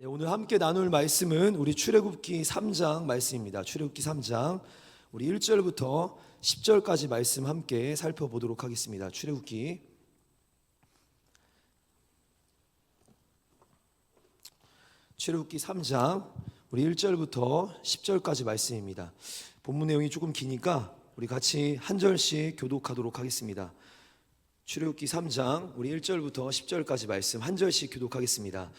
네, 오늘 함께 나눌 말씀은 우리 출애굽기 3장 말씀입니다. 출애굽기 3장 우리 1절부터 10절까지 말씀 함께 살펴보도록 하겠습니다. 출애굽기 3장 우리 1절부터 10절까지 말씀입니다. 본문 내용이 조금 기니까 우리 같이 한 절씩 교독하도록 하겠습니다. 출애굽기 3장 우리 1절부터 10절까지 말씀 한 절씩 교독하겠습니다.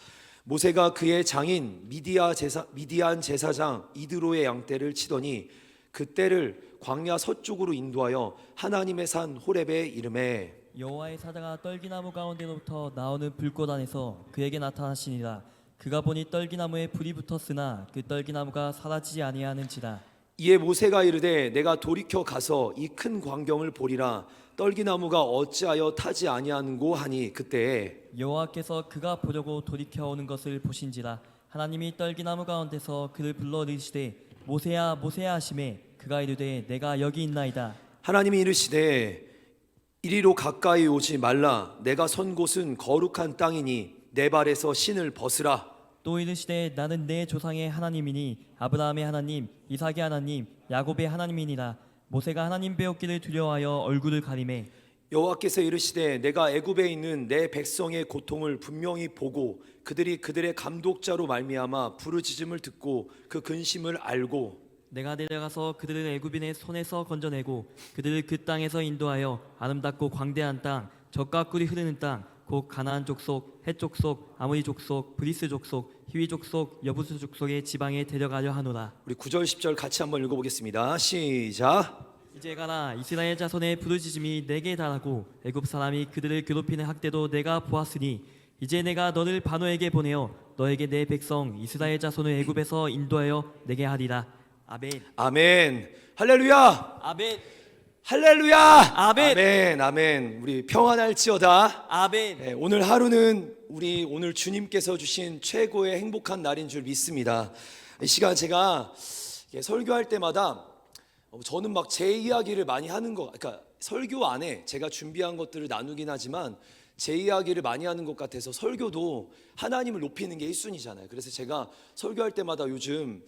모세가 그의 장인 미디안 제사장 이드로의 양떼를 치더니 그 떼를 광야 서쪽으로 인도하여 하나님의 산 호렙에 이르매 여호와의 사자가 떨기나무 가운데로부터 나오는 불꽃 안에서 그에게 나타나시니라. 그가 보니 떨기나무에 불이 붙었으나 그 떨기나무가 사라지지 아니하는지라. 이에 모세가 이르되 내가 돌이켜 가서 이 큰 광경을 보리라. 떨기나무가 어찌하여 타지 아니하는고 하니 그때에 여호와께서 그가 보려고 돌이켜 오는 것을 보신지라. 하나님이 떨기나무 가운데서 그를 불러 이르시되 모세야 모세야 하시매 그가 이르되 내가 여기 있나이다. 하나님이 이르시되 이리로 가까이 오지 말라. 내가 선 곳은 거룩한 땅이니 내 발에서 신을 벗으라. 또 이르시되 나는 내 조상의 하나님이니 아브라함의 하나님 이삭의 하나님 야곱의 하나님이니라. 모세가 하나님 배웠기를 두려워하여 얼굴을 가리매 여호와께서 이르시되 내가 애굽에 있는 내 백성의 고통을 분명히 보고 그들이 그들의 감독자로 말미암아 부르짖음을 듣고 그 근심을 알고 내가 내려가서 그들을 애굽인의 손에서 건져내고 그들을 그 땅에서 인도하여 아름답고 광대한 땅 젖과 꿀이 흐르는 땅 곧 가나안 족속, 헷 족속, 아모리 족속, 브리스 족속, 히위 족속, 여부스 족속의 지방에 데려가려 하노라. 우리 9절 10절 같이 한번 읽어보겠습니다. 시작. 이제 가라. 이스라엘 자손의 부르짖음이 내게 달하고 애굽 사람이 그들을 괴롭히는 학대도 내가 보았으니 이제 내가 너를 바노에게 보내어 너에게 내 백성 이스라엘 자손을 애굽에서 인도하여 내게 하리라. 아멘. 아멘. 할렐루야. 아멘. 할렐루야. 아멘. 아멘. 아멘. 우리 평안할지어다. 아멘. 네, 오늘 하루는 우리 오늘 주님께서 주신 최고의 행복한 날인 줄 믿습니다. 이 시간 제가 설교할 때마다 저는 막 제 이야기를 많이 하는 거, 그러니까 설교 안에 제가 준비한 것들을 나누긴 하지만 제 이야기를 많이 하는 것 같아서 설교도 하나님을 높이는 게 1순위잖아요. 그래서 제가 설교할 때마다 요즘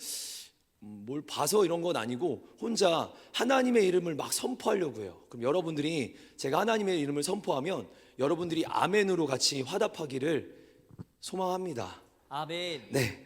뭘 봐서 이런 건 아니고 혼자 하나님의 이름을 막 선포하려고 해요. 그럼 여러분들이 제가 하나님의 이름을 선포하면 여러분들이 아멘으로 같이 화답하기를 소망합니다. 아멘. 네,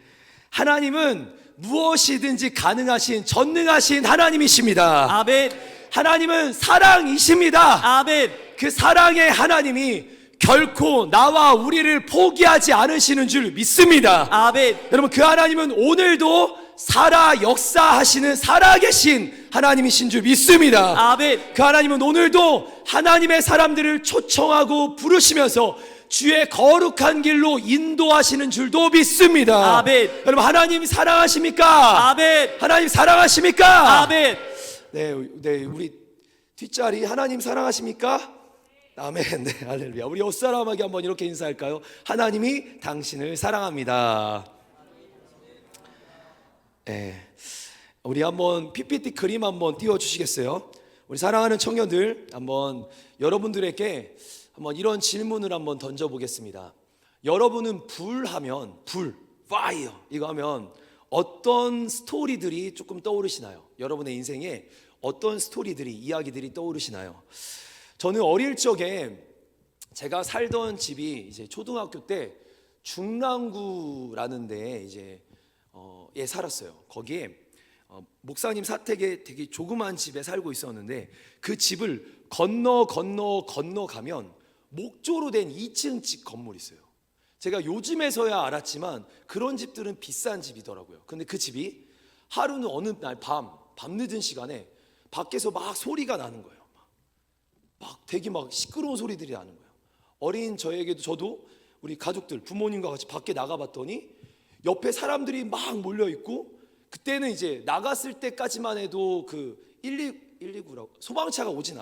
하나님은 무엇이든지 가능하신 전능하신 하나님이십니다. 아멘. 하나님은 사랑이십니다. 아멘. 그 사랑의 하나님이 결코 나와 우리를 포기하지 않으시는 줄 믿습니다. 아멘. 여러분, 그 하나님은 오늘도 살아 역사하시는 살아계신 하나님이신 줄 믿습니다. 아멘. 그 하나님은 오늘도 하나님의 사람들을 초청하고 부르시면서 주의 거룩한 길로 인도하시는 줄도 믿습니다. 아멘. 여러분, 하나님 사랑하십니까? 아멘. 하나님 사랑하십니까? 아멘. 네, 우리 뒷자리 하나님 사랑하십니까? 아멘. 네, 할렐루야. 우리 옆사람에게 한번 이렇게 인사할까요? 하나님이 당신을 사랑합니다. 네, 우리 한번 PPT 그림 한번 띄워주시겠어요? 우리 사랑하는 청년들, 한번 여러분들에게 한번 이런 질문을 한번 던져보겠습니다. 여러분은 불하면, fire 이거 하면 어떤 스토리들이 조금 떠오르시나요? 여러분의 인생에 어떤 스토리들이, 이야기들이 떠오르시나요? 저는 어릴 적에 제가 살던 집이 이제 초등학교 때 중랑구라는 데에 이제 살았어요. 거기에 목사님 사택에 되게 조그만 집에 살고 있었는데 그 집을 건너가면 목조로 된 2층 집 건물이 있어요. 제가 요즘에서야 알았지만 그런 집들은 비싼 집이더라고요. 근데 그 집이 하루는 어느 날 밤 늦은 시간에 밖에서 막 소리가 나는 거예요. 막 되게 막 시끄러운 소리들이 나는 거예요. 어린 저도 우리 가족들 부모님과 같이 밖에 나가봤더니 옆에 사람들이 막 몰려 있고, 그때는 이제 나갔을 때까지만 해도 그 119라고 소방차가 오진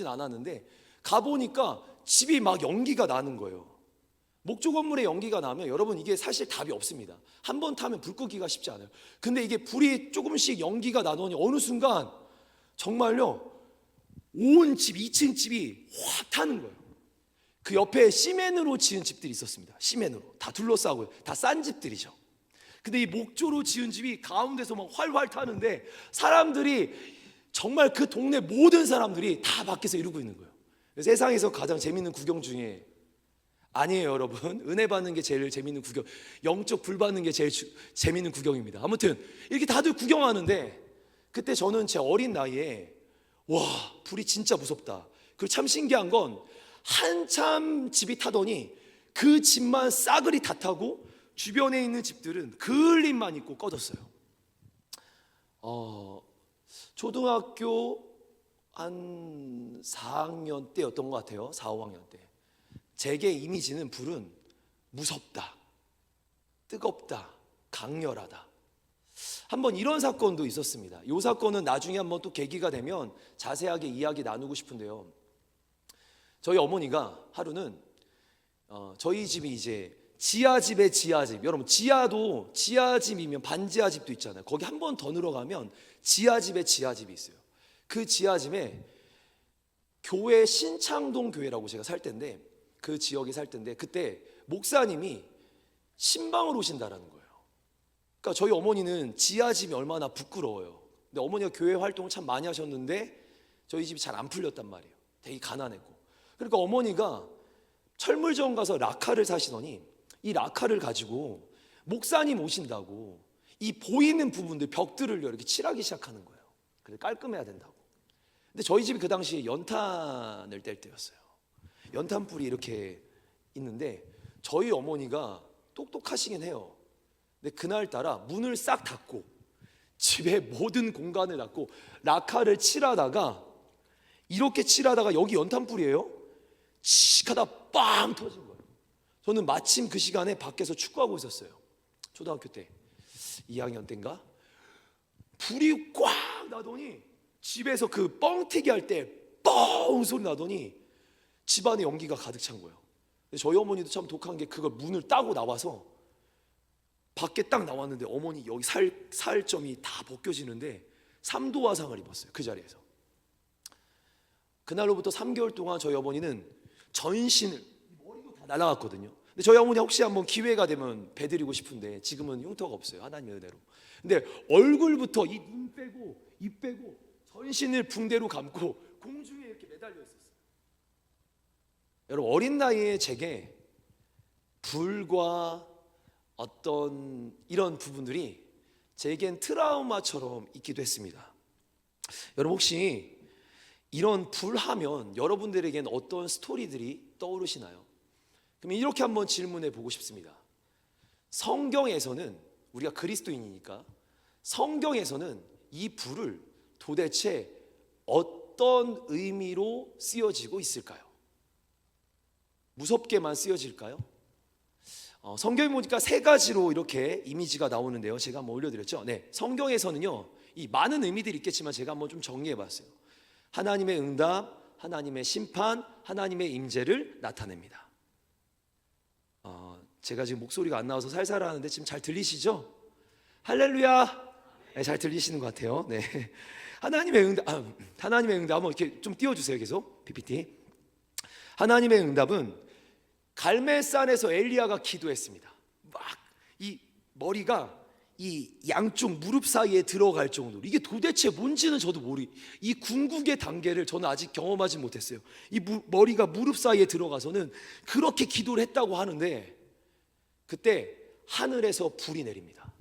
않았는데 가보니까 집이 막 연기가 나는 거예요. 목조 건물에 연기가 나면 여러분 이게 사실 답이 없습니다. 한 번 타면 불 끄기가 쉽지 않아요. 근데 이게 불이 조금씩 연기가 나더니 어느 순간 정말요 온 집 2층 집이 확 타는 거예요. 그 옆에 시멘으로 지은 집들이 있었습니다. 시멘으로 다 둘러싸고 다 싼 집들이죠. 근데 이 목조로 지은 집이 가운데서 막 활활 타는데 사람들이 정말 그 동네 모든 사람들이 다 밖에서 이러고 있는 거예요. 세상에서 가장 재밌는 구경 중에 아니에요, 여러분. 은혜 받는 게 제일 재밌는 구경, 영적 불 받는 게 제일 재밌는 구경입니다. 아무튼 이렇게 다들 구경하는데 그때 저는 제 어린 나이에 와, 불이 진짜 무섭다. 그리고 참 신기한 건 한참 집이 타더니 그 집만 싸그리 다 타고 주변에 있는 집들은 그을림만 있고 꺼졌어요. 초등학교 한 4학년 때였던 것 같아요. 4, 5학년 때. 제게 이미지는 불은 무섭다, 뜨겁다, 강렬하다. 한번 이런 사건도 있었습니다. 이 사건은 나중에 한번 또 계기가 되면 자세하게 이야기 나누고 싶은데요. 저희 어머니가 하루는 저희 집이 이제 지하집에 지하집, 여러분 지하도 지하집이면 반지하집도 있잖아요. 거기 한 번 더 들어가면 지하집에 지하집이 있어요. 그 지하집에 교회 신창동 교회라고 제가 살 때인데 그 지역에 살 때인데 그때 목사님이 신방을 오신다라는 거예요. 그러니까 저희 어머니는 지하집이 얼마나 부끄러워요. 근데 어머니가 교회 활동을 참 많이 하셨는데 저희 집이 잘 안 풀렸단 말이에요. 되게 가난했고. 그러니까 어머니가 철물점 가서 라카를 사시더니 이 라카를 가지고 목사님 오신다고 이 보이는 부분들 벽들을 이렇게 칠하기 시작하는 거예요. 그래서 깔끔해야 된다고. 근데 저희 집이 그 당시에 연탄을 뗄 때였어요. 연탄불이 이렇게 있는데 저희 어머니가 똑똑하시긴 해요. 근데 그날따라 문을 싹 닫고 집의 모든 공간을 닫고 라카를 칠하다가 이렇게 칠하다가 여기 연탄불이에요. 칙 하다 빵 터진 거예요. 저는 마침 그 시간에 밖에서 축구하고 있었어요. 초등학교 때 2학년 때인가 불이 꽉 나더니 집에서 그 뻥튀기 할 때 뻥 소리 나더니 집안에 연기가 가득 찬 거예요. 근데 저희 어머니도 참 독한 게 그걸 문을 따고 나와서 밖에 딱 나왔는데 어머니 여기 살점이 다 벗겨지는데 3도 화상을 입었어요. 그 자리에서. 그날로부터 3개월 동안 저희 어머니는 전신을 머리도 다 날아갔거든요. 근데 저희 어머니 혹시 한번 기회가 되면 뵈드리고 싶은데 지금은 흉터가 없어요. 하나님의 은혜로. 근데 얼굴부터 이 눈 빼고 입 빼고 전신을 붕대로 감고 공중에 이렇게 매달려 있었어요. 여러분 어린 나이에 제게 불과 어떤 이런 부분들이 제겐 트라우마처럼 있기도 했습니다. 여러분 혹시 이런 불하면 여러분들에겐 어떤 스토리들이 떠오르시나요? 그럼 이렇게 한번 질문해 보고 싶습니다. 성경에서는 우리가 그리스도인이니까 성경에서는 이 불을 도대체 어떤 의미로 쓰여지고 있을까요? 무섭게만 쓰여질까요? 성경에 보니까 세 가지로 이렇게 이미지가 나오는데요. 제가 한번 올려드렸죠. 네, 성경에서는요 이 많은 의미들이 있겠지만 제가 한번 좀 정리해봤어요. 하나님의 응답, 하나님의 심판, 하나님의 임재를 나타냅니다. 제가 지금 목소리가 안 나와서 살살하는데 지금 잘 들리시죠? 할렐루야. 네, 잘 들리시는 것 같아요. 네, 하나님의 응답, 하나님의 응답 한번 이렇게 좀 띄워주세요. 계속 PPT. 하나님의 응답은 갈멜산에서 엘리야가 기도했습니다. 막 이 머리가 이 양쪽 무릎 사이에 들어갈 정도로 이게 도대체 뭔지는 저도 이 궁극의 단계를 저는 아직 경험하지 못했어요. 이 머리가 무릎 사이에 들어가서는 그렇게 기도를 했다고 하는데 그때 하늘에서 불이 내립니다.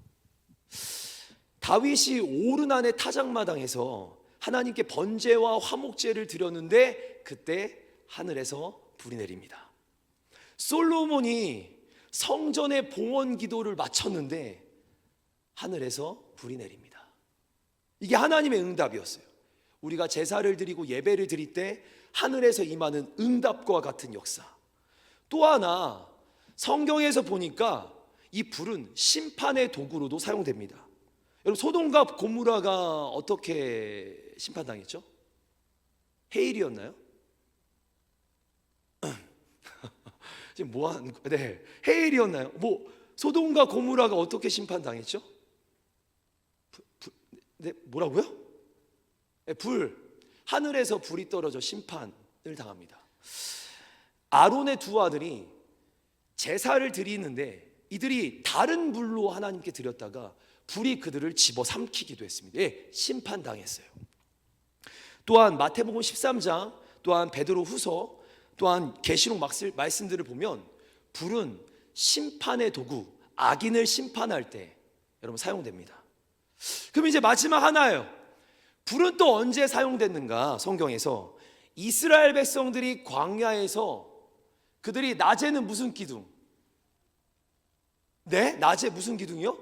다윗이 오르난의 타작마당에서 하나님께 번제와 화목제를 드렸는데 그때 하늘에서 불이 내립니다. 솔로몬이 성전의 봉헌 기도를 마쳤는데 하늘에서 불이 내립니다. 이게 하나님의 응답이었어요. 우리가 제사를 드리고 예배를 드릴 때 하늘에서 임하는 응답과 같은 역사. 또 하나 성경에서 보니까 이 불은 심판의 도구로도 사용됩니다. 여러분 소돔과 고모라가 어떻게 심판당했죠? 해일이었나요? 지금 뭐 하는 거예요? 네, 해일이었나요? 소돔과 고모라가 어떻게 심판당했죠? 네, 뭐라고요? 네, 하늘에서 불이 떨어져 심판을 당합니다. 아론의 두 아들이 제사를 드리는데 이들이 다른 불로 하나님께 드렸다가 불이 그들을 집어삼키기도 했습니다. 예, 심판당했어요. 또한 마태복음 13장, 또한 베드로후서, 또한 계시록 말씀들을 보면 불은 심판의 도구, 악인을 심판할 때 여러분 사용됩니다. 그럼 이제 마지막 하나예요. 불은 또 언제 사용됐는가? 성경에서 이스라엘 백성들이 광야에서 그들이 낮에는 무슨 기둥? 네? 낮에 무슨 기둥이요?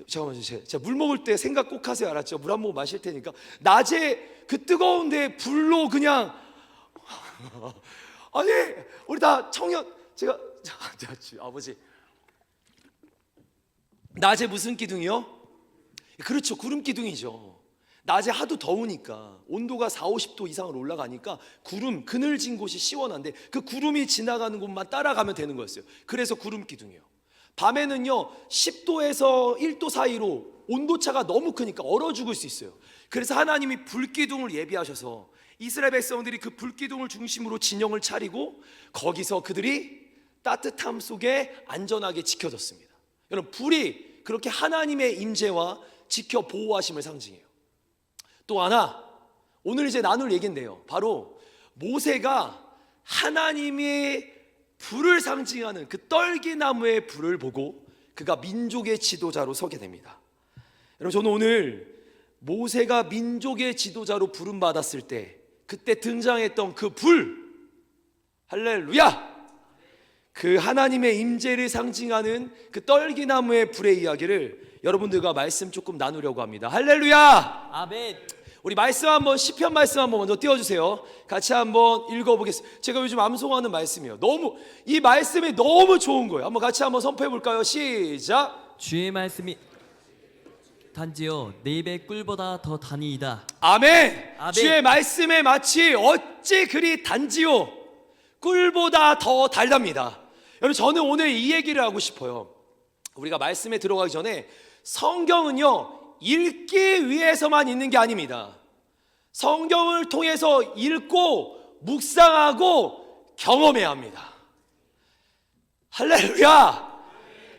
잠깐만요. 제가 물 먹을 때 생각 꼭 하세요. 알았죠? 물 한 모금 마실 테니까. 낮에 그 뜨거운데 불로 그냥 아니 우리 다 청년 제가 아버지 낮에 무슨 기둥이요? 그렇죠. 구름 기둥이죠. 낮에 하도 더우니까 온도가 4, 50도 이상으로 올라가니까 구름 그늘진 곳이 시원한데 그 구름이 지나가는 곳만 따라가면 되는 거였어요. 그래서 구름 기둥이에요. 밤에는요 10도에서 1도 사이로 온도차가 너무 크니까 얼어 죽을 수 있어요. 그래서 하나님이 불기둥을 예비하셔서 이스라엘 백성들이 그 불기둥을 중심으로 진영을 차리고 거기서 그들이 따뜻함 속에 안전하게 지켜졌습니다. 여러분 불이 그렇게 하나님의 임재와 지켜 보호하심을 상징해요. 또 하나 오늘 이제 나눌 얘기인데요, 바로 모세가 하나님의 불을 상징하는 그 떨기나무의 불을 보고 그가 민족의 지도자로 서게 됩니다. 여러분 저는 오늘 모세가 민족의 지도자로 부름받았을 때 그때 등장했던 그 불, 할렐루야, 그 하나님의 임재를 상징하는 그 떨기나무의 불의 이야기를 여러분들과 말씀 조금 나누려고 합니다. 할렐루야. 아멘. 우리 말씀 한번 시편 말씀 한번 먼저 띄워주세요. 같이 한번 읽어보겠습니다. 제가 요즘 암송하는 말씀이에요. 너무 이 말씀이 너무 좋은 거예요. 한번 같이 한번 선포해 볼까요? 시작. 주의 말씀이 단지요 내 입에 꿀보다 더 단이이다. 아멘. 아멘. 주의 말씀에 마치 어찌 그리 단지요 꿀보다 더 달답니다. 여러분 저는 오늘 이 얘기를 하고 싶어요. 우리가 말씀에 들어가기 전에 성경은요 읽기 위해서만 있는 게 아닙니다. 성경을 통해서 읽고 묵상하고 경험해야 합니다. 할렐루야.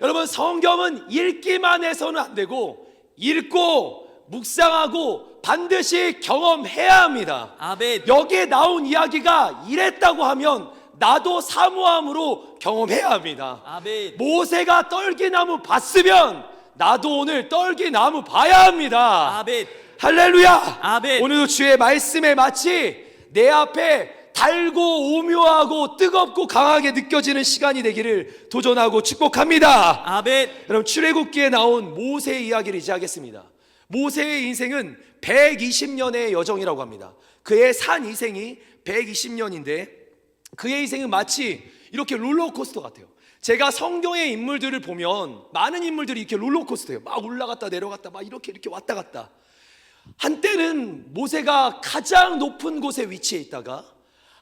여러분 성경은 읽기만 해서는 안 되고 읽고 묵상하고 반드시 경험해야 합니다. 아멘. 여기에 나온 이야기가 이랬다고 하면 나도 사모함으로 경험해야 합니다. 아멘. 모세가 떨기나무 봤으면 나도 오늘 떨기나무 봐야 합니다. 아멘. 할렐루야. 아멘. 오늘도 주의 말씀에 마치 내 앞에 달고 오묘하고 뜨겁고 강하게 느껴지는 시간이 되기를 도전하고 축복합니다. 아멘. 여러분 출애굽기에 나온 모세의 이야기를 이제 하겠습니다. 모세의 인생은 120년의 여정이라고 합니다. 그의 산 인생이 120년인데 그의 인생은 마치 이렇게 롤러코스터 같아요. 제가 성경의 인물들을 보면 많은 인물들이 이렇게 롤러코스터예요. 막 올라갔다 내려갔다 막 이렇게 왔다 갔다. 한때는 모세가 가장 높은 곳에 위치해 있다가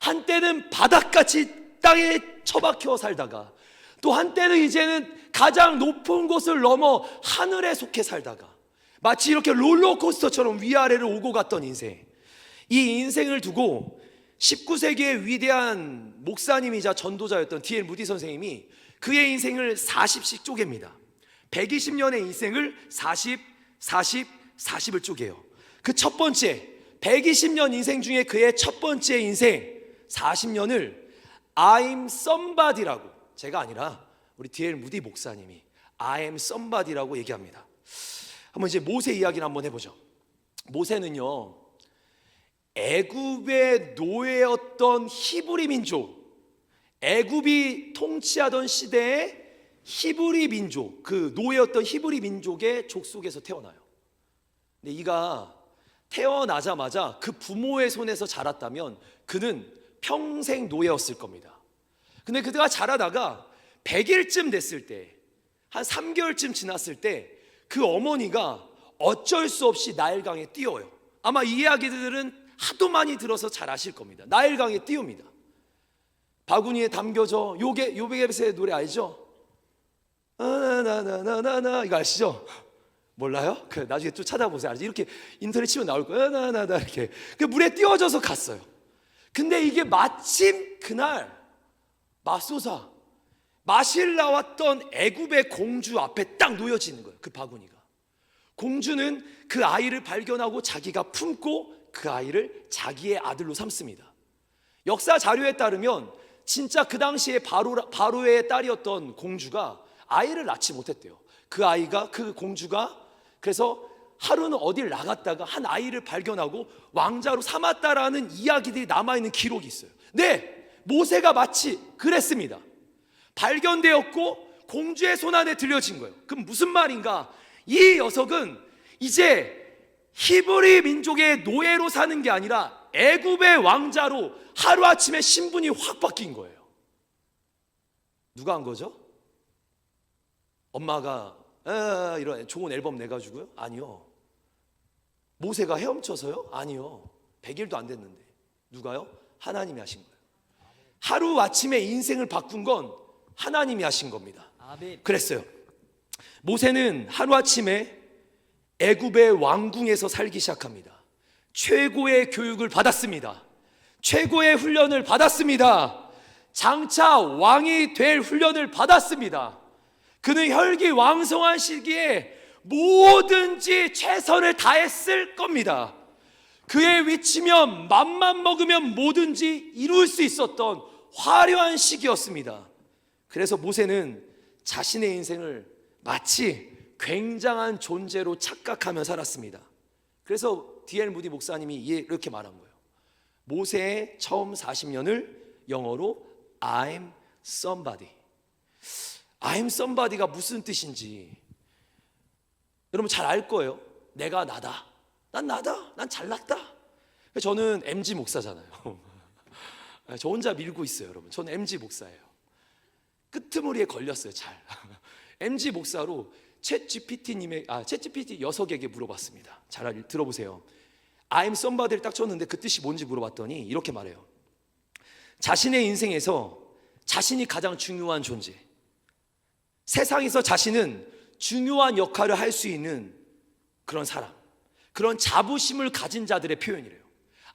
한때는 바닥같이 땅에 처박혀 살다가 또 한때는 이제는 가장 높은 곳을 넘어 하늘에 속해 살다가 마치 이렇게 롤러코스터처럼 위아래를 오고 갔던 인생. 이 인생을 두고 19세기의 위대한 목사님이자 전도자였던 D.L. 무디 선생님이 그의 인생을 40씩 쪼갭니다. 120년의 인생을 40, 40을 쪼개요. 그 첫 번째 120년 인생 중에 그의 첫 번째 인생 40년을 I'm somebody라고, 제가 아니라 우리 D.L. 무디 목사님이 I am somebody라고 얘기합니다. 한번 이제 모세 이야기를 한번 해보죠. 모세는요 애굽의 노예였던 히브리 민족, 애굽이 통치하던 시대의 히브리 민족, 그 노예였던 히브리 민족의 족속에서 태어나요. 근데 이가 태어나자마자 그 부모의 손에서 자랐다면 그는 평생 노예였을 겁니다. 근데 그가 자라다가 100일쯤 됐을 때, 한 3개월쯤 지났을 때 그 어머니가 어쩔 수 없이 나일강에 띄워요. 아마 이 이야기들은 하도 많이 들어서 잘 아실 겁니다. 나일강에 띄웁니다. 바구니에 담겨져. 요베게베스의 노래 알죠? 나나나나나나 이거 아시죠? 몰라요? 그 나중에 또 찾아보세요. 이렇게 인터넷 치면 나올 거예요. 나나나 이렇게 그 물에 띄워져서 갔어요. 근데 이게 마침 그날 맙소사 마실 나왔던 애굽의 공주 앞에 딱 놓여지는 거예요. 그 바구니가. 공주는 그 아이를 발견하고 자기가 품고 그 아이를 자기의 아들로 삼습니다. 역사 자료에 따르면 진짜 그 당시에 바로의 딸이었던 공주가 아이를 낳지 못했대요. 그 공주가 그래서 하루는 어딜 나갔다가 한 아이를 발견하고 왕자로 삼았다라는 이야기들이 남아있는 기록이 있어요. 네, 모세가 마치 그랬습니다. 발견되었고 공주의 손안에 들려진 거예요. 그럼 무슨 말인가? 이 녀석은 이제 히브리 민족의 노예로 사는 게 아니라 애굽의 왕자로 하루아침에 신분이 확 바뀐 거예요. 누가 한 거죠? 엄마가 이런 좋은 앨범 내가지고요? 아니요. 모세가 헤엄쳐서요? 아니요. 100일도 안 됐는데. 누가요? 하나님이 하신 거예요. 하루아침에 인생을 바꾼 건 하나님이 하신 겁니다. 아멘. 그랬어요. 모세는 하루아침에 애굽의 왕궁에서 살기 시작합니다. 최고의 교육을 받았습니다. 최고의 훈련을 받았습니다. 장차 왕이 될 훈련을 받았습니다. 그는 혈기왕성한 시기에 뭐든지 최선을 다했을 겁니다. 그의 위치면 맘만 먹으면 뭐든지 이룰 수 있었던 화려한 시기였습니다. 그래서 모세는 자신의 인생을 마치 굉장한 존재로 착각하며 살았습니다. 그래서 D.L. 무디 목사님이 이렇게 말한 거예요. 모세의 처음 40년을 영어로 I'm somebody. I'm somebody가 무슨 뜻인지 여러분 잘 알 거예요. 내가 나다. 난 나다. 난 잘났다. 저는 MG 목사잖아요. 저 혼자 밀고 있어요, 여러분. 저는 MG 목사예요. 끄트머리에 걸렸어요, 잘. MG 목사로 챗GPT 녀석에게 물어봤습니다. 잘 들어보세요. I'm somebody를 딱 쳤는데 그 뜻이 뭔지 물어봤더니 이렇게 말해요. 자신의 인생에서 자신이 가장 중요한 존재, 세상에서 자신은 중요한 역할을 할 수 있는 그런 사람, 그런 자부심을 가진 자들의 표현이래요.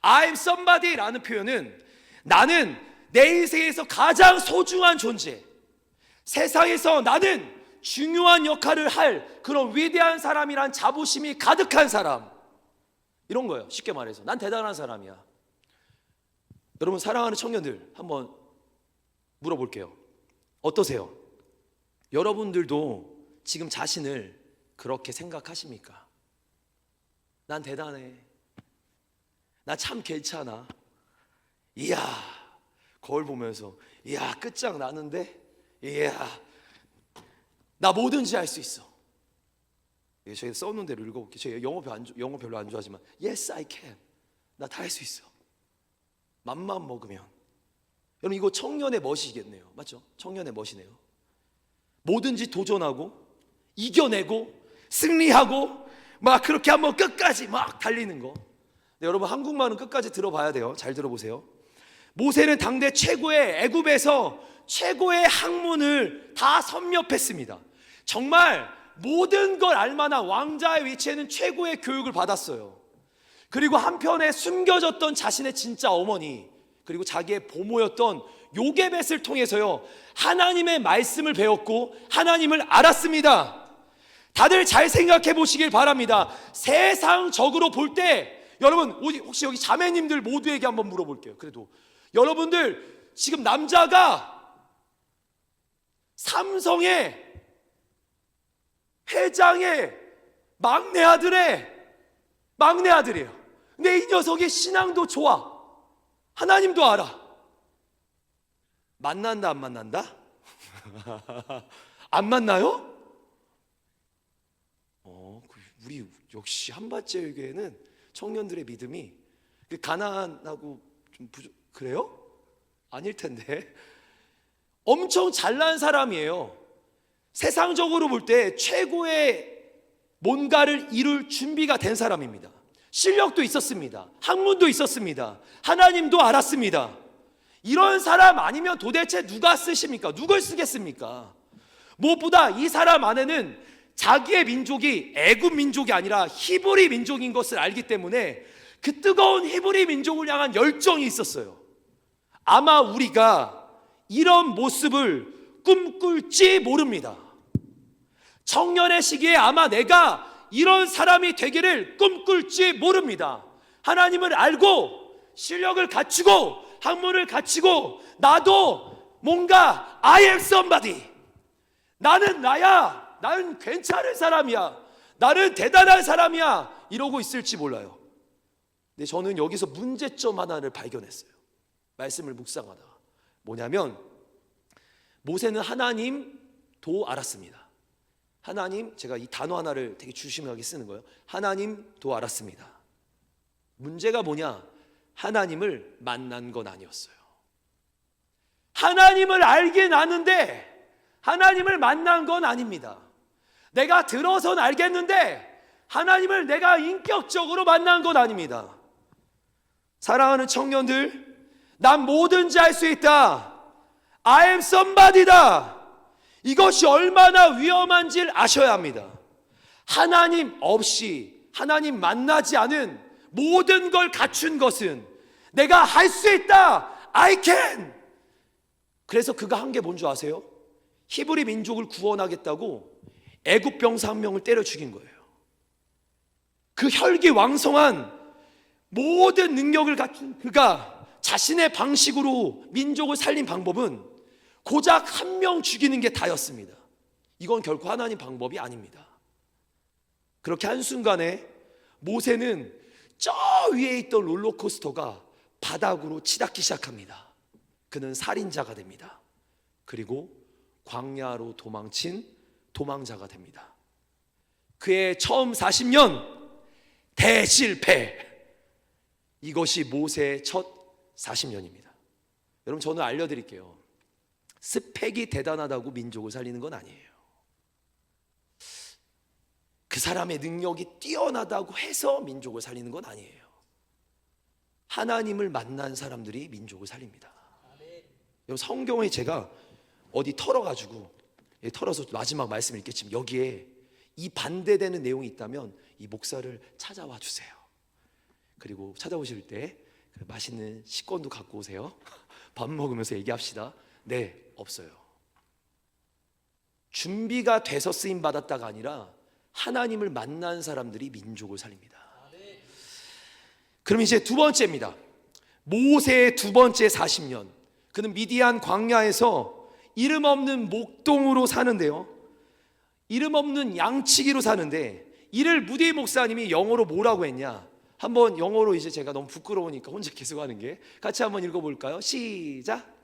I'm somebody라는 표현은 나는 내 인생에서 가장 소중한 존재, 세상에서 나는 중요한 역할을 할 그런 위대한 사람이란 자부심이 가득한 사람, 이런 거예요. 쉽게 말해서 난 대단한 사람이야. 여러분 사랑하는 청년들 한번 물어볼게요. 어떠세요? 여러분들도 지금 자신을 그렇게 생각하십니까? 난 대단해. 나 참 괜찮아. 이야, 거울 보면서 이야, 끝장나는데? 이야, 나 뭐든지 할 수 있어. 제가 써놓은 대로 읽어볼게요. 제가 영어 별로 안 좋아하지만 Yes, I can. 나 다 할 수 있어. 맘만 먹으면. 여러분 이거 청년의 멋이겠네요. 맞죠? 청년의 멋이네요. 뭐든지 도전하고 이겨내고 승리하고 막 그렇게 한번 끝까지 막 달리는 거. 네, 여러분 한국말은 끝까지 들어봐야 돼요. 잘 들어보세요. 모세는 당대 최고의 애굽에서 최고의 학문을 다 섭렵했습니다. 정말 모든 걸 알만한 왕자의 위치에는 최고의 교육을 받았어요. 그리고 한편에 숨겨졌던 자신의 진짜 어머니, 그리고 자기의 보모였던 요게벳을 통해서요 하나님의 말씀을 배웠고 하나님을 알았습니다. 다들 잘 생각해 보시길 바랍니다. 세상적으로 볼 때 여러분 혹시 여기 자매님들 모두에게 한번 물어볼게요. 그래도 여러분들 지금 남자가 삼성의 회장의 막내 아들이에요. 근데 이 녀석의 신앙도 좋아. 하나님도 알아. 만난다 안 만난다? 안 만나요? 우리 역시 한밭제일교회는 청년들의 믿음이 가난하고 좀 그래요? 아닐 텐데. 엄청 잘난 사람이에요. 세상적으로 볼 때 최고의 뭔가를 이룰 준비가 된 사람입니다. 실력도 있었습니다. 학문도 있었습니다. 하나님도 알았습니다. 이런 사람 아니면 도대체 누가 쓰십니까? 누굴 쓰겠습니까? 무엇보다 이 사람 안에는 자기의 민족이 애굽 민족이 아니라 히브리 민족인 것을 알기 때문에 그 뜨거운 히브리 민족을 향한 열정이 있었어요. 아마 우리가 이런 모습을 꿈꿀지 모릅니다. 청년의 시기에 아마 내가 이런 사람이 되기를 꿈꿀지 모릅니다. 하나님을 알고 실력을 갖추고 학문을 갖추고 나도 뭔가 I am somebody, 나는 나야, 나는 괜찮은 사람이야, 나는 대단한 사람이야 이러고 있을지 몰라요. 근데 저는 여기서 문제점 하나를 발견했어요. 말씀을 묵상하다가 뭐냐면 모세는 하나님도 알았습니다. 하나님, 제가 이 단어 하나를 되게 조심하게 쓰는 거예요. 하나님도 알았습니다. 문제가 뭐냐? 하나님을 만난 건 아니었어요. 하나님을 알긴 아는데 하나님을 만난 건 아닙니다. 내가 들어서는 알겠는데 하나님을 내가 인격적으로 만난 건 아닙니다. 사랑하는 청년들, 난 뭐든지 할 수 있다, I am somebody다, 이것이 얼마나 위험한지를 아셔야 합니다. 하나님 없이, 하나님 만나지 않은 모든 걸 갖춘 것은 내가 할 수 있다, I can. 그래서 그가 한 게 뭔지 아세요? 히브리 민족을 구원하겠다고 애굽 병사 한 명을 때려 죽인 거예요. 그 혈기왕성한 모든 능력을 갖춘 그가 자신의 방식으로 민족을 살린 방법은 고작 한 명 죽이는 게 다였습니다. 이건 결코 하나님 방법이 아닙니다. 그렇게 한순간에 모세는 저 위에 있던 롤러코스터가 바닥으로 치닫기 시작합니다. 그는 살인자가 됩니다. 그리고 광야로 도망친 도망자가 됩니다. 그의 처음 40년 대실패, 이것이 모세의 첫 40년입니다. 여러분, 저는 알려드릴게요. 스펙이 대단하다고 민족을 살리는 건 아니에요. 그 사람의 능력이 뛰어나다고 해서 민족을 살리는 건 아니에요. 하나님을 만난 사람들이 민족을 살립니다. 여러분, 성경에 제가 어디 털어가지고 털어서 마지막 말씀 읽겠지만 여기에 이 반대되는 내용이 있다면 이 목사를 찾아와 주세요. 그리고 찾아오실 때 맛있는 식권도 갖고 오세요. 밥 먹으면서 얘기합시다. 네, 없어요. 준비가 돼서 쓰임 받았다가 아니라 하나님을 만난 사람들이 민족을 살립니다. 그럼 이제 두 번째입니다. 모세의 두 번째 40년, 그는 미디안 광야에서 이름 없는 목동으로 사는데요, 이름 없는 양치기로 사는데, 이를 무디 목사님이 영어로 뭐라고 했냐? 한번 영어로, 이제 제가 너무 부끄러우니까 혼자 계속 하는 게, 같이 한번 읽어볼까요? 시작.